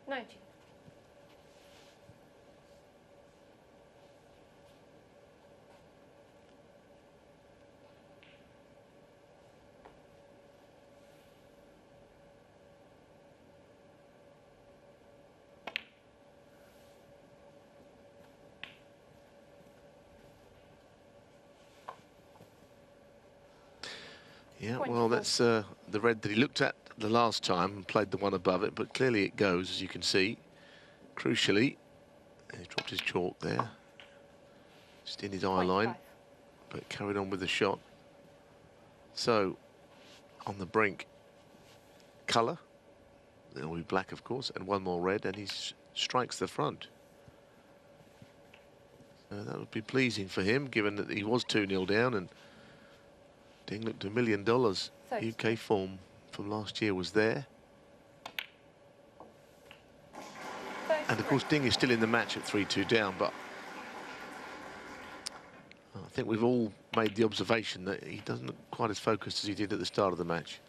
$90. Yeah, 24. well, that's the red that he looked at the last time and played the one above it, but clearly it goes, as you can see. Crucially, he dropped his chalk there, just in his eye line, 25. but carried on with the shot. So, on the brink, colour, it'll be black, of course, and one more red, and he strikes the front. So that would be pleasing for him, given that he was 2-0 down, and Ding looked $1 million. 30. UK form from last year was there. And of course, Ding is still in the match at 3-2 down, but I think we've all made the observation that he doesn't look quite as focused as he did at the start of the match.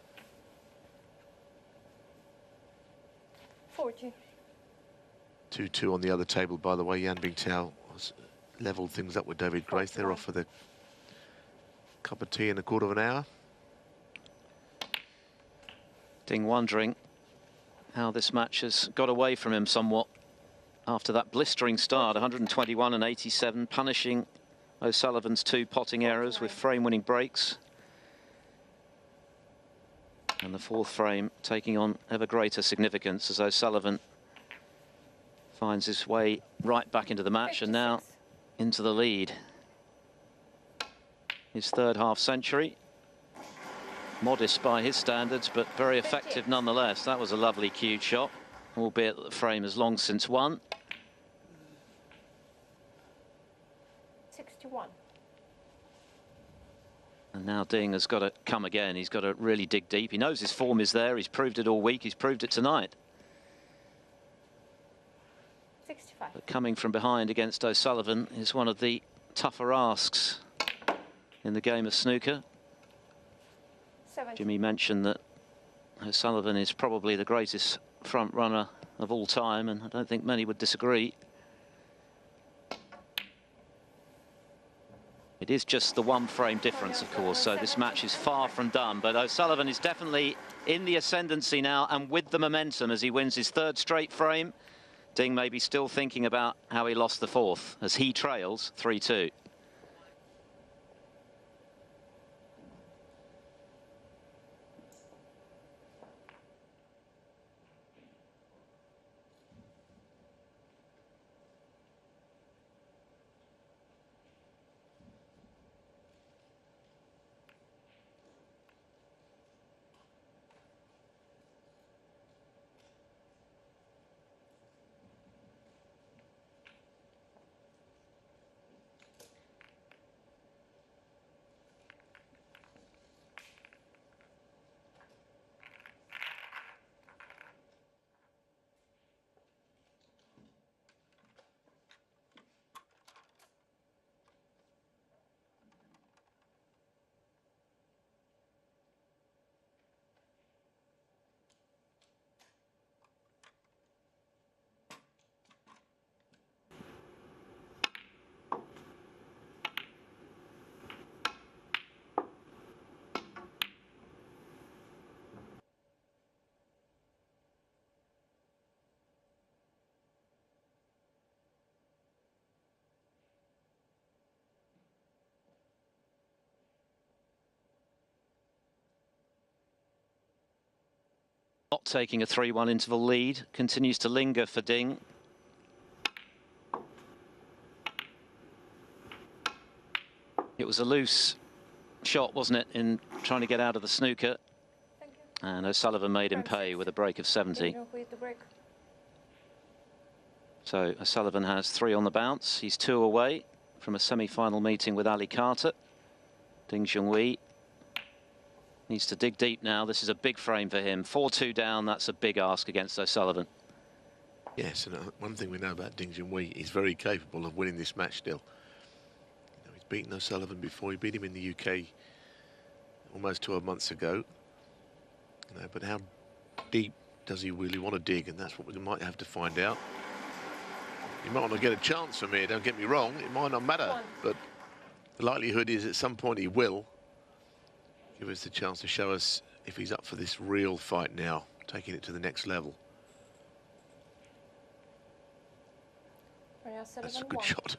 40. 2-2 on the other table, by the way. Yan Bingtao has levelled things up with David Grace. They're off for the cup of tea in a quarter of an hour. Ding wondering how this match has got away from him somewhat after that blistering start. 121 and 87, punishing O'Sullivan's 2 potting errors with frame-winning breaks. And the 4th frame taking on ever greater significance as O'Sullivan finds his way right back into the match and now 56. into the lead. His 3rd half century. Modest by his standards, but very effective nonetheless. That was a lovely cued shot, albeit that the frame has long since won. 61. And now Ding has got to come again. He's got to really dig deep. He knows his form is there. He's proved it all week. He's proved it tonight. 65. But coming from behind against O'Sullivan is one of the tougher asks in the game of snooker. 70. Jimmy mentioned that O'Sullivan is probably the greatest front runner of all time, and I don't think many would disagree. It is just the 1 frame difference, of course, so this match is far from done. But O'Sullivan is definitely in the ascendancy now, and with the momentum as he wins his 3rd straight frame. Ding may be still thinking about how he lost the 4th as he trails 3-2. Not taking a 3-1 interval lead, continues to linger for Ding. It was a loose shot, wasn't it, in trying to get out of the snooker? Thank you. And O'Sullivan made him pay with a break of 70. With the break. So O'Sullivan has 3 on the bounce. He's 2 away from a semi-final meeting with Ali Carter. Ding Junhui needs to dig deep now. This is a big frame for him. 4-2 down, that's a big ask against O'Sullivan. Yes, and one thing we know about Ding Junhui, he's very capable of winning this match still. You know, he's beaten O'Sullivan before. He beat him in the UK almost 12 months ago. You know, but how deep does he really want to dig? And that's what we might have to find out. He might not get a chance from here, don't get me wrong. It might not matter, but the likelihood is at some point he will give us the chance to show us if he's up for this real fight now, taking it to the next level. That's a good shot.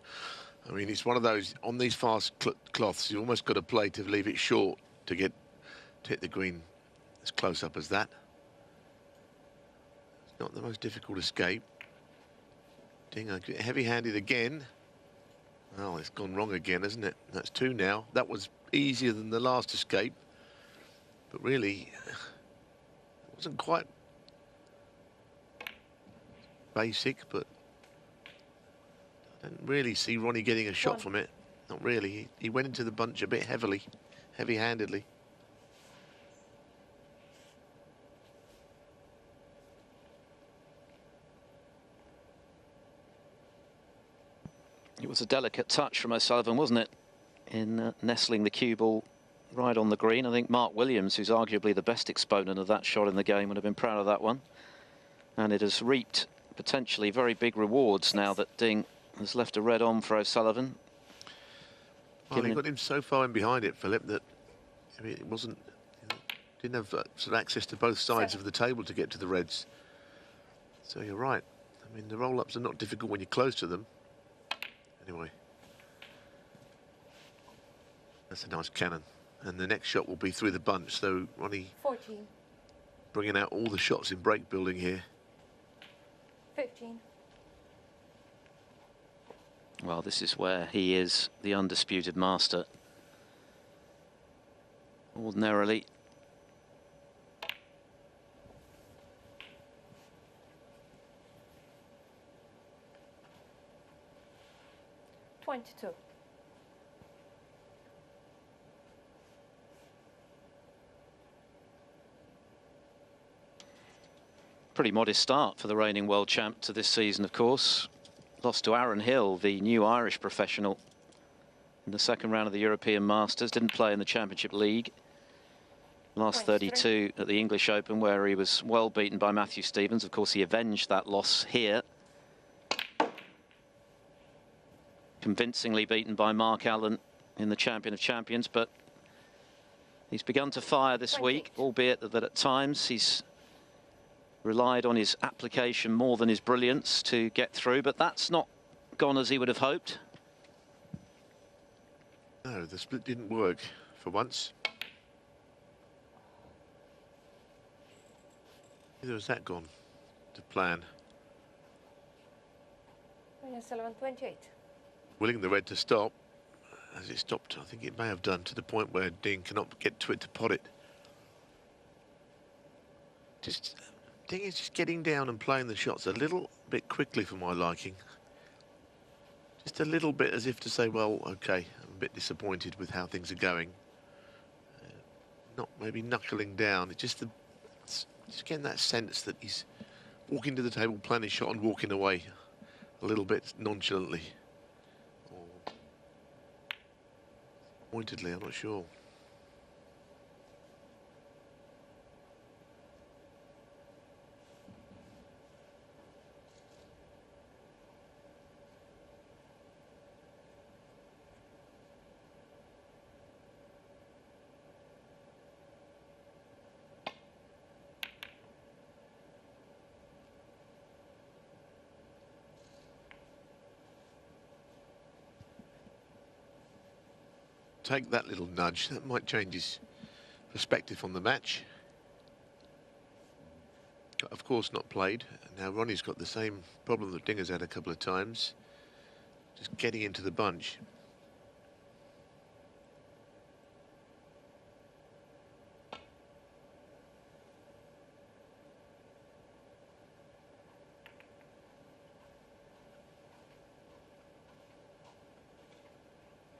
I mean, it's one of those, on these fast cloths, you've almost got to play to leave it short to hit the green as close up as that. It's not the most difficult escape. Ding, heavy-handed again. Well, it's gone wrong again, hasn't it? That's 2 now. That was easier than the last escape. But really, it wasn't quite basic, but I don't really see Ronnie getting a shot from it. Not really. He went into the bunch a bit heavy-handedly. It was a delicate touch from O'Sullivan, wasn't it, in nestling the cue ball right on the green. I think Mark Williams, who's arguably the best exponent of that shot in the game, would have been proud of that one. And it has reaped potentially very big rewards now that Ding has left a red on for O'Sullivan. Well, he got him so far in behind it, Philip, that I mean, it wasn't... Didn't have sort of access to both sides of the table to get to the reds. So you're right. I mean, the roll-ups are not difficult when you're close to them. Anyway, that's a nice cannon, and the next shot will be through the bunch. So Ronnie 14. bringing out all the shots in break building here. 15. Well, this is where he is the undisputed master. Ordinarily, pretty modest start for the reigning world champ to this season, of course. Lost to Aaron Hill, the new Irish professional, in the second round of the European Masters. Didn't play in the Championship League. Last 32 at the English Open, where he was well beaten by Matthew Stevens. Of course, he avenged that loss here. Convincingly beaten by Mark Allen in the Champion of Champions, but he's begun to fire this week, albeit that at times he's relied on his application more than his brilliance to get through, but that's not gone as he would have hoped. No, the split didn't work for once. Neither has that gone to plan. O'Sullivan 28. Willing the red to stop. As it stopped, I think it may have done, to the point where Ding cannot get to it to pot it. Ding is just getting down and playing the shots a little bit quickly for my liking. Just a little bit as if to say, well, okay, I'm a bit disappointed with how things are going. Not maybe knuckling down. It's just getting that sense that he's walking to the table, playing his shot and walking away a little bit nonchalantly. Or pointedly, I'm not sure. Take that little nudge, that might change his perspective on the match. But of course not played. Now Ronnie's got the same problem that Ding has had a couple of times, just getting into the bunch.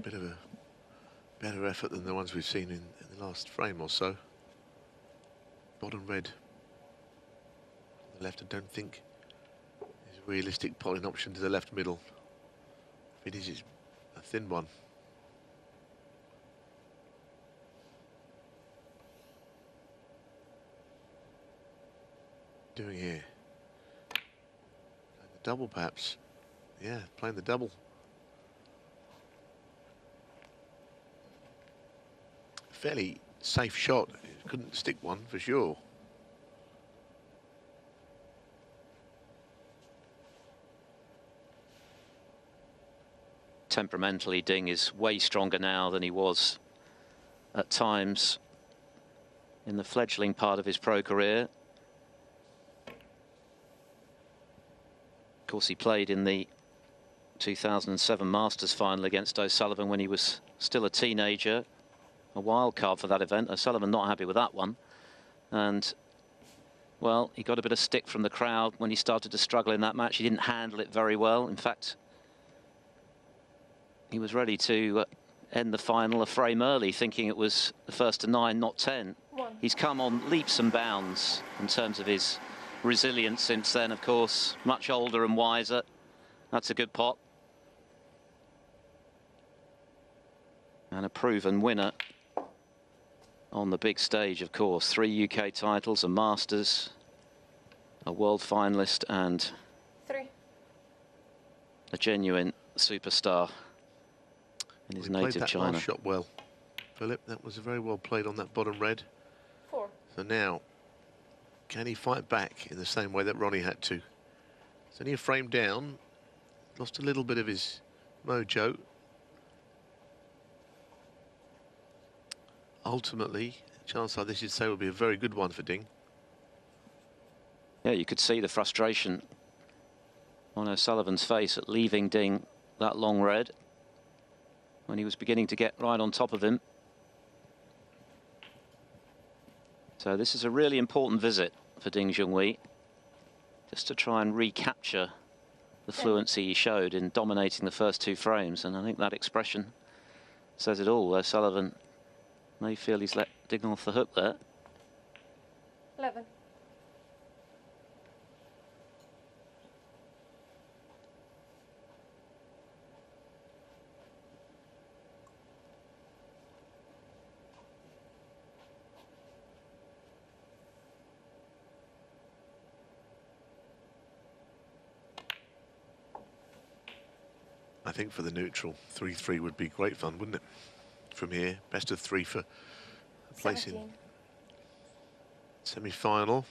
bit of a better effort than the ones we've seen in the last frame or so. Bottom red. On the left, I don't think is a realistic potting option to the left middle. If it is, it's a thin one. Doing here? The double, perhaps. Yeah, playing the double. Fairly safe shot. Couldn't stick one for sure. Temperamentally, Ding is way stronger now than he was at times in the fledgling part of his pro career. Of course, he played in the 2007 Masters final against O'Sullivan when he was still a teenager. A wild card for that event. O'Sullivan not happy with that one. And, well, he got a bit of stick from the crowd when he started to struggle in that match. He didn't handle it very well. In fact, he was ready to end the final a frame early, thinking it was the first to 9, not 10. He's come on leaps and bounds in terms of his resilience since then, of course. Much older and wiser. That's a good pot. And a proven winner on the big stage, of course. 3 UK titles, a Masters, a world finalist, and 3. a genuine superstar in his native Played that China. last shot well, Philip. That was very well played on that bottom red. 4. So now, can he fight back in the same way that Ronnie had to? It's only a frame down. Lost a little bit of his mojo. Ultimately, a chance like this, you'd say, would be a very good one for Ding. Yeah, you could see the frustration on O'Sullivan's face at leaving Ding that long red when he was beginning to get right on top of him. So this is a really important visit for Ding Junhui, just to try and recapture the fluency he showed in dominating the first 2 frames. And I think that expression says it all. O'Sullivan may feel he's let Ding off the hook there. 11. I think for the neutral, 3-3 would be great fun, wouldn't it? From here, best of 3 for a place in 17. semi-final.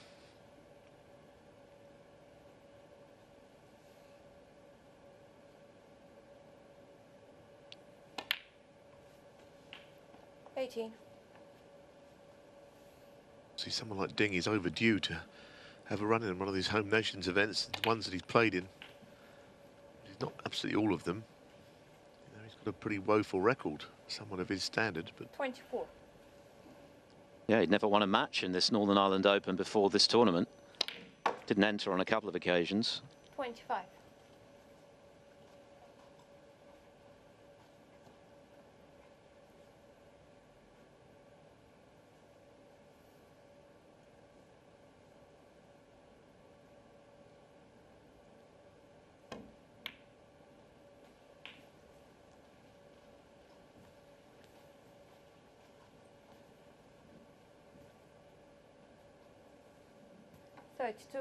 See, someone like Ding is overdue to have a run in one of these home nations events, the ones that he's played in. He's not absolutely all of them. You know, he's got a pretty woeful record, someone of his standard, but 24. Yeah, he'd never won a match in this Northern Ireland Open before this tournament. Didn't enter on a couple of occasions. 25.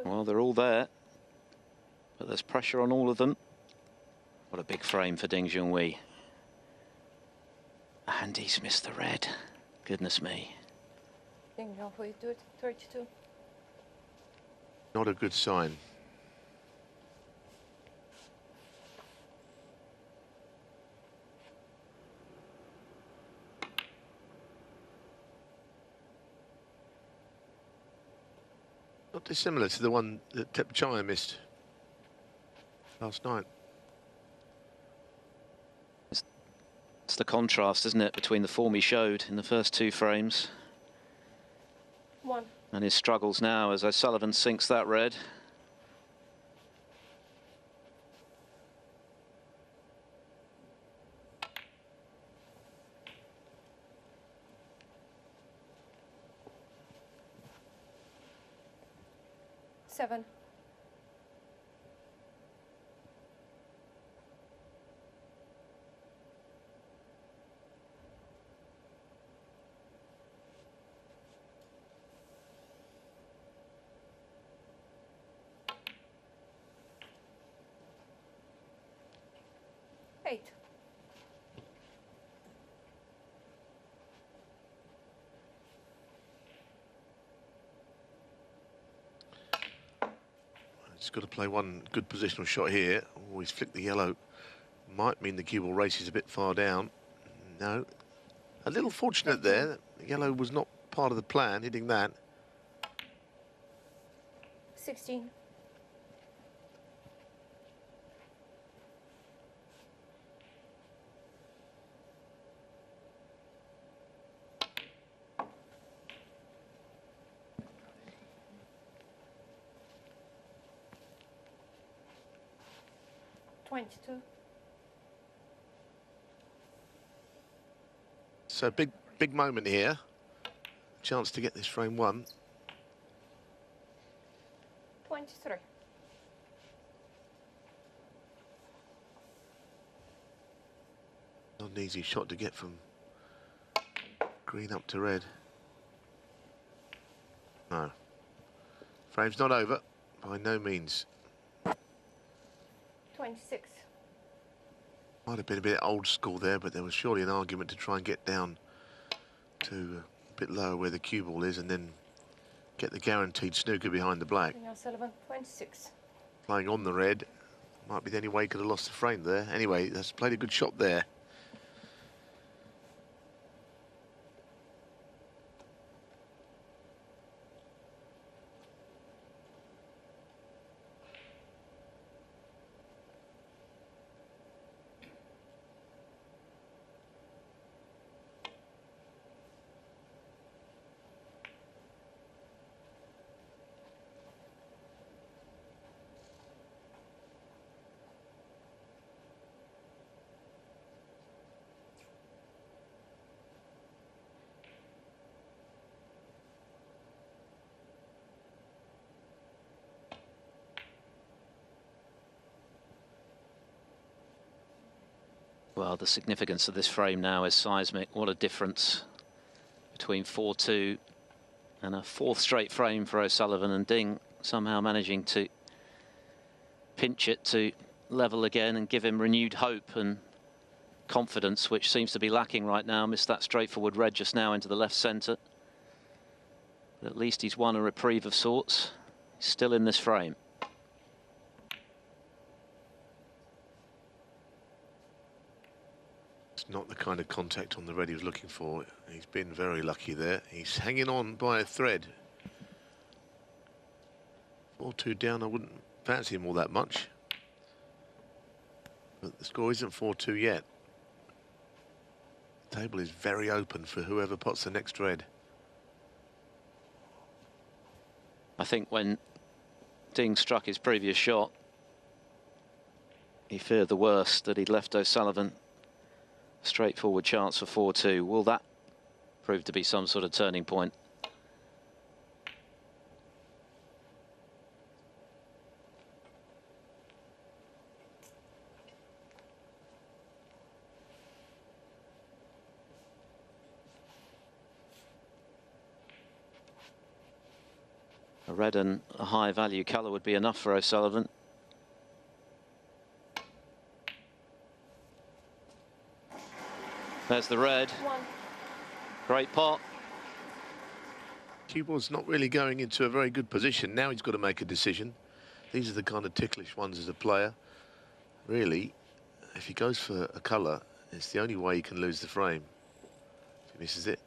Well, they're all there, but there's pressure on all of them. What a big frame for Ding Junhui. And he's missed the red. Goodness me. Ding Junhui, do it. 32. not a good sign. Not dissimilar to the one that Tepchaya missed last night. It's the contrast, isn't it, between the form he showed in the first two frames 1. and his struggles now as O'Sullivan sinks that red. 7. Eight. He's got to play one good positional shot here. Oh, he's flicked the yellow. Might mean the cue ball race is a bit far down. No. A little fortunate there. The yellow was not part of the plan, hitting that. 16. Twenty-two. So big moment here. Chance to get this frame won. 23. Not an easy shot to get from green up to red. No. Frame's not over, by no means. 26. Might have been a bit old school there, but there was surely an argument to try and get down to a bit lower where the cue ball is and then get the guaranteed snooker behind the black. Daniel Sullivan, 26. Playing on the red. Might be the only way he could have lost the frame there. Anyway, that's played a good shot there. Well, the significance of this frame now is seismic. What a difference between 4-2 and a fourth straight frame for O'Sullivan, and Ding somehow managing to pinch it to level again and give him renewed hope and confidence, which seems to be lacking right now. Missed that straightforward red just now into the left centre. But at least he's won a reprieve of sorts. He's still in this frame. Not the kind of contact on the red he was looking for. He's been very lucky there. He's hanging on by a thread. 4-2 down, I wouldn't fancy him all that much. But the score isn't 4-2 yet. The table is very open for whoever pots the next red. I think when Ding struck his previous shot, he feared the worst, that he'd left O'Sullivan straightforward chance for 4-2. Will that prove to be some sort of turning point? A red and a high value colour would be enough for O'Sullivan. There's the red. 1. Great pot. Cue ball's not really going into a very good position. Now he's got to make a decision. These are the kind of ticklish ones as a player. Really, if he goes for a colour, it's the only way he can lose the frame. If he misses it.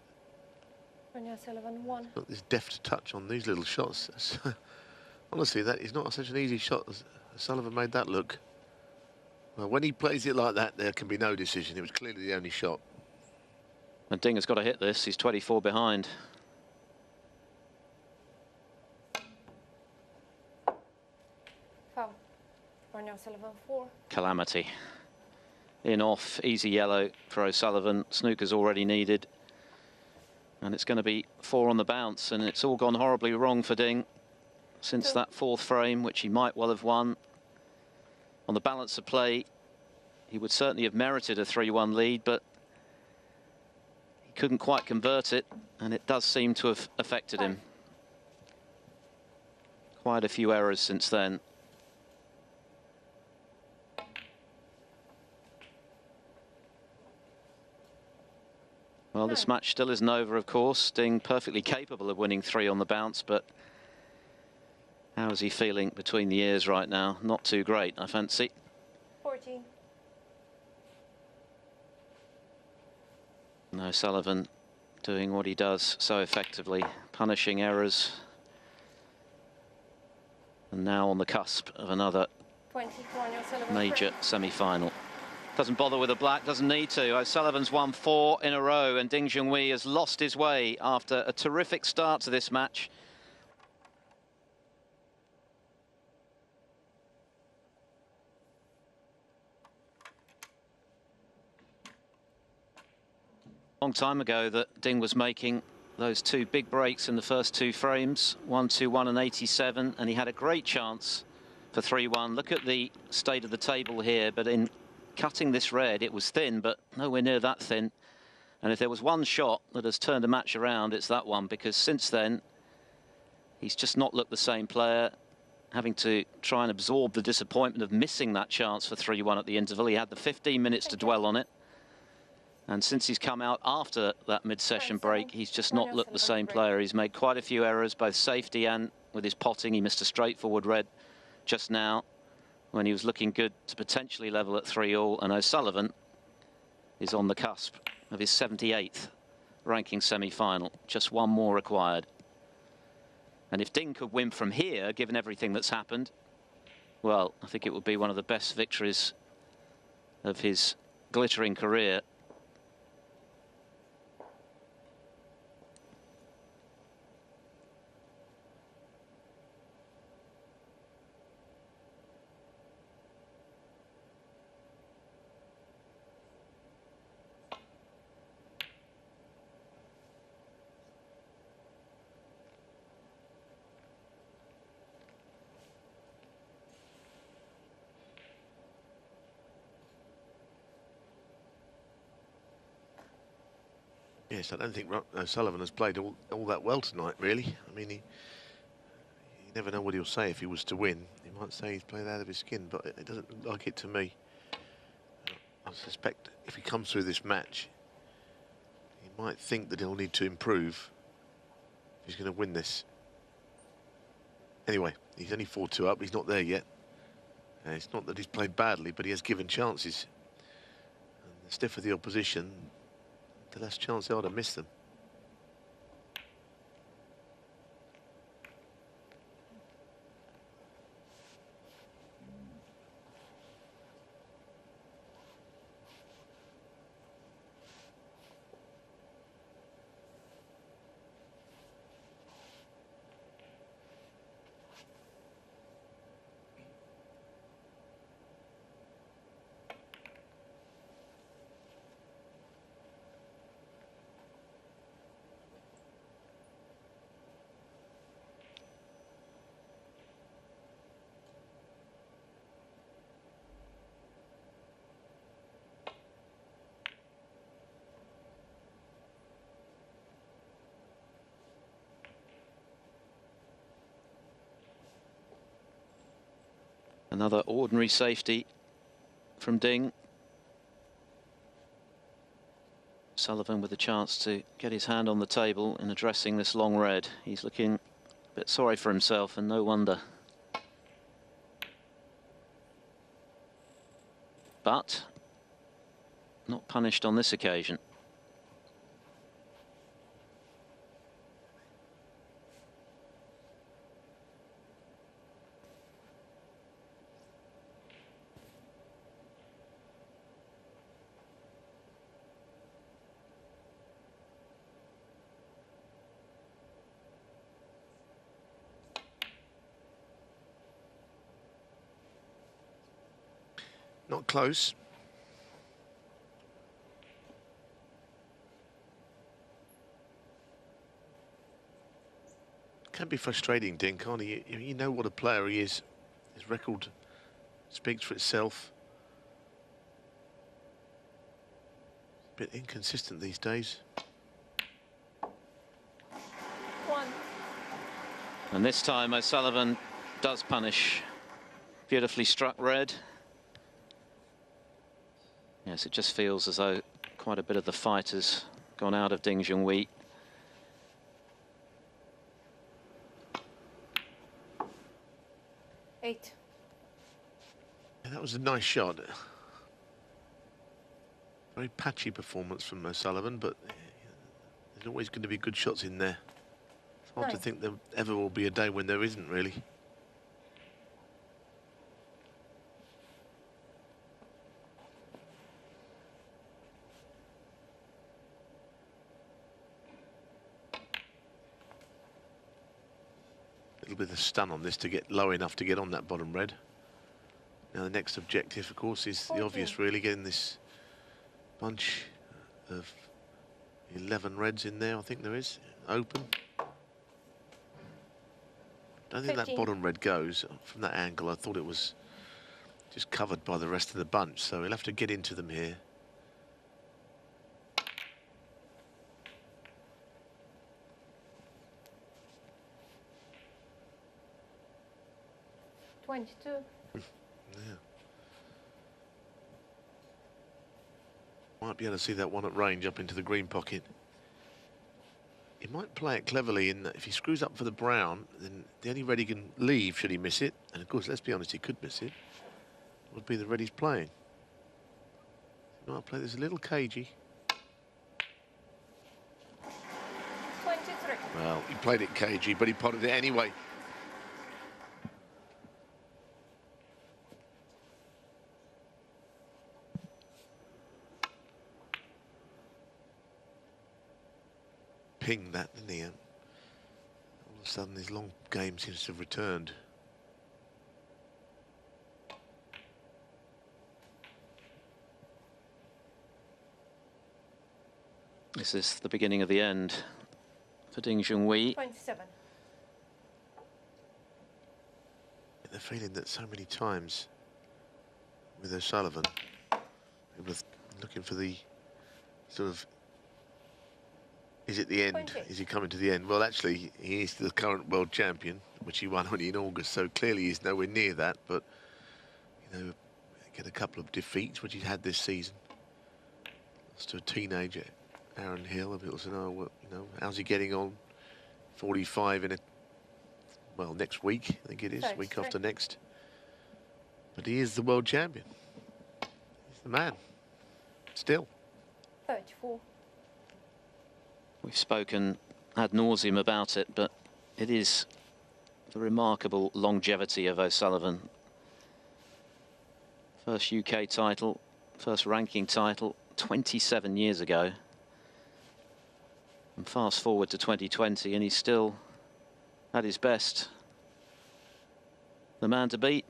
Daniel Sullivan, 1. Got this deft touch on these little shots. Honestly, that is not such an easy shot. Sullivan made that look. Well, when he plays it like that, there can be no decision. It was clearly the only shot. And Ding has got to hit this. He's 24 behind. Foul. Daniel Sullivan, 4. Calamity. In off, easy yellow for O'Sullivan. Snooker's already needed. And it's going to be 4 on the bounce, and it's all gone horribly wrong for Ding. since Two. that fourth frame, which he might well have won. On the balance of play, he would certainly have merited a 3-1 lead, but he couldn't quite convert it, and it does seem to have affected him. Quite a few errors since then. Well, this match still isn't over, of course. Ding perfectly capable of winning 3 on the bounce, but how is he feeling between the ears right now? Not too great, I fancy. 14. No, Sullivan doing what he does so effectively, punishing errors. And now on the cusp of another 20 for O'Sullivan. major semi-final. Doesn't bother with a black, doesn't need to. O'Sullivan's won 4 in a row, and Ding Junhui has lost his way after a terrific start to this match. Long time ago that Ding was making those 2 big breaks in the first 2 frames, 1-2-1 and 87, and he had a great chance for 3-1. Look at the state of the table here, but in cutting this red, it was thin, but nowhere near that thin. And if there was one shot that has turned a match around, it's that one, because since then, he's just not looked the same player, having to try and absorb the disappointment of missing that chance for 3-1 at the interval. He had the 15 minutes to dwell on it. And since he's come out after that mid-session break, he's just not looked the same player. He's made quite a few errors, both safety and with his potting. He missed a straightforward red just now when he was looking good to potentially level at 3-all. And O'Sullivan is on the cusp of his 78th ranking semi-final. Just one more required. And if Ding could win from here, given everything that's happened, well, I think it would be one of the best victories of his glittering career. Yes, I don't think O'Sullivan has played all that well tonight, really. I mean, you never know what he'll say if he was to win. He might say he's played out of his skin, but it doesn't look like it to me. I suspect if he comes through this match, he might think that he'll need to improve if he's going to win this. Anyway, he's only 4-2 up. He's not there yet. It's not that he's played badly, but he has given chances. And the stiffer the opposition, the less chance they are to miss them. Another ordinary safety from Ding. Sullivan with a chance to get his hand on the table in addressing this long red. He's looking a bit sorry for himself, and no wonder. But not punished on this occasion. Not close. Can be frustrating, Ding, can't he? You know what a player he is. His record speaks for itself. A bit inconsistent these days. 1. And this time O'Sullivan does punish. Beautifully struck red. Yes, it just feels as though quite a bit of the fight has gone out of Ding Junhui. Yeah, that was a nice shot. Very patchy performance from O'Sullivan, but there's always going to be good shots in there. It's hard to think there ever will be a day when there isn't, really. A little bit of stun on this to get low enough to get on that bottom red. Now the next objective, of course, is the obvious, really, getting this bunch of 11 reds in there. I think there is open. Don't think that bottom red goes from that angle. I thought it was just covered by the rest of the bunch, so he'll have to get into them here. Yeah. Might be able to see that one at range up into the green pocket. He might play it cleverly in that if he screws up for the brown, then the only red he can leave, should he miss it, and of course, let's be honest, he could miss it, would be the red he's playing. He might play this a little cagey. 23. Well, he played it cagey, but he potted it anyway. Pinged that, didn't he? All of a sudden, his long game seems to have returned. This is the beginning of the end for Ding Junhui. 27. The feeling that so many times with O'Sullivan, people are looking for the sort of, is it the end? 20. Is he coming to the end? Well, actually, he is the current world champion, which he won only in August, so clearly he's nowhere near that. But, you know, get a couple of defeats, which he's had this season. Lost to a teenager, Aaron Hill. People said, oh, well, you know, how's he getting on? 45 in a, well, next week, I think it is, week after next. But he is the world champion. He's the man, still. 34. We've spoken ad nauseum about it, but it is the remarkable longevity of O'Sullivan. First UK title, first ranking title, 27 years ago. And fast forward to 2020, and he's still at his best. The man to beat.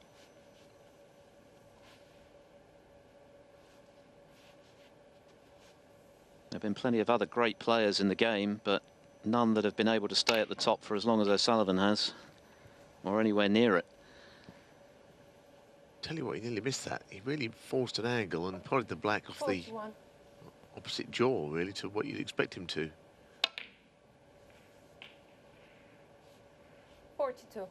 There have been plenty of other great players in the game, but none that have been able to stay at the top for as long as O'Sullivan has, or anywhere near it. Tell you what, he nearly missed that. He really forced an angle and potted the black off 41. the opposite jaw, really, to what you'd expect him to. 42.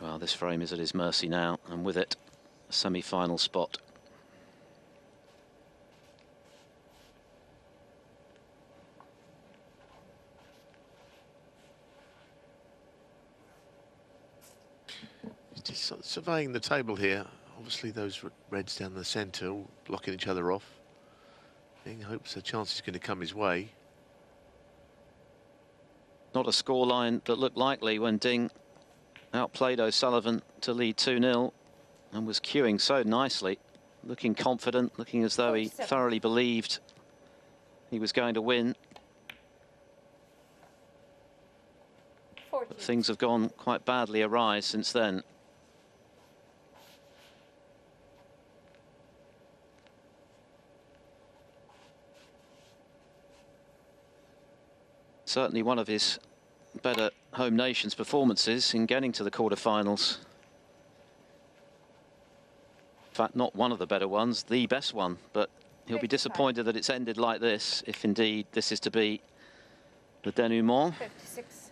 Well, this frame is at his mercy now, and with it, a semi-final spot. He's just sort of surveying the table here. Obviously, those reds down the centre all blocking each other off. Ding hopes a chance is going to come his way. Not a scoreline that looked likely when Ding outplayed O'Sullivan to lead 2-0 and was cueing so nicely, looking confident, looking as though he thoroughly believed he was going to win. 40. But things have gone quite badly awry since then. Certainly one of his better home nations performances in getting to the quarterfinals. In fact, not one of the better ones, the best one, but he'll be 55. disappointed that it's ended like this, if indeed this is to be the denouement. 56.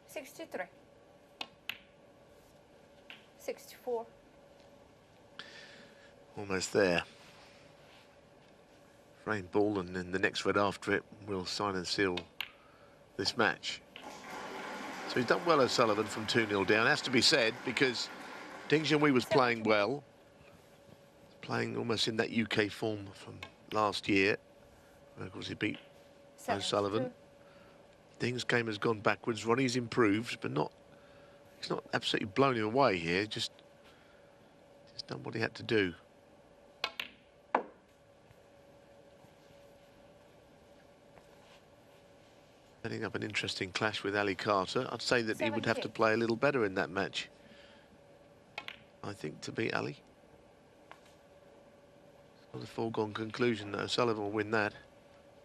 $63. 64. Almost there. Frame ball, and then the next red after it will sign and seal this match. So he's done well, O'Sullivan, from 2-0 down. Has to be said, because Ding Junhui was playing well. Playing almost in that UK form from last year. Of course, he beat O'Sullivan. Ding's game has gone backwards. Ronnie's improved, but he's not absolutely blown him away here. Just done what he had to do. Setting up an interesting clash with Ali Carter. I'd say that he would have to play a little better in that match, I think, to beat Ali. It's not a foregone conclusion that O'Sullivan will win that.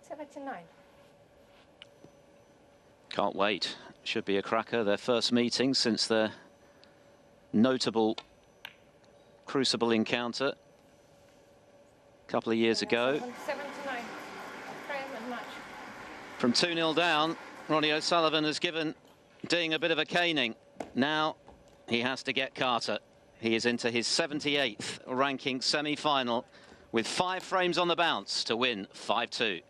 79. Can't wait. Should be a cracker. Their first meeting since their notable Crucible encounter a couple of years ago. 79. Match. From 2-0 down, Ronnie O'Sullivan has given Ding a bit of a caning. Now he has to get Carter. He is into his 78th ranking semi-final with 5 frames on the bounce to win 5-2.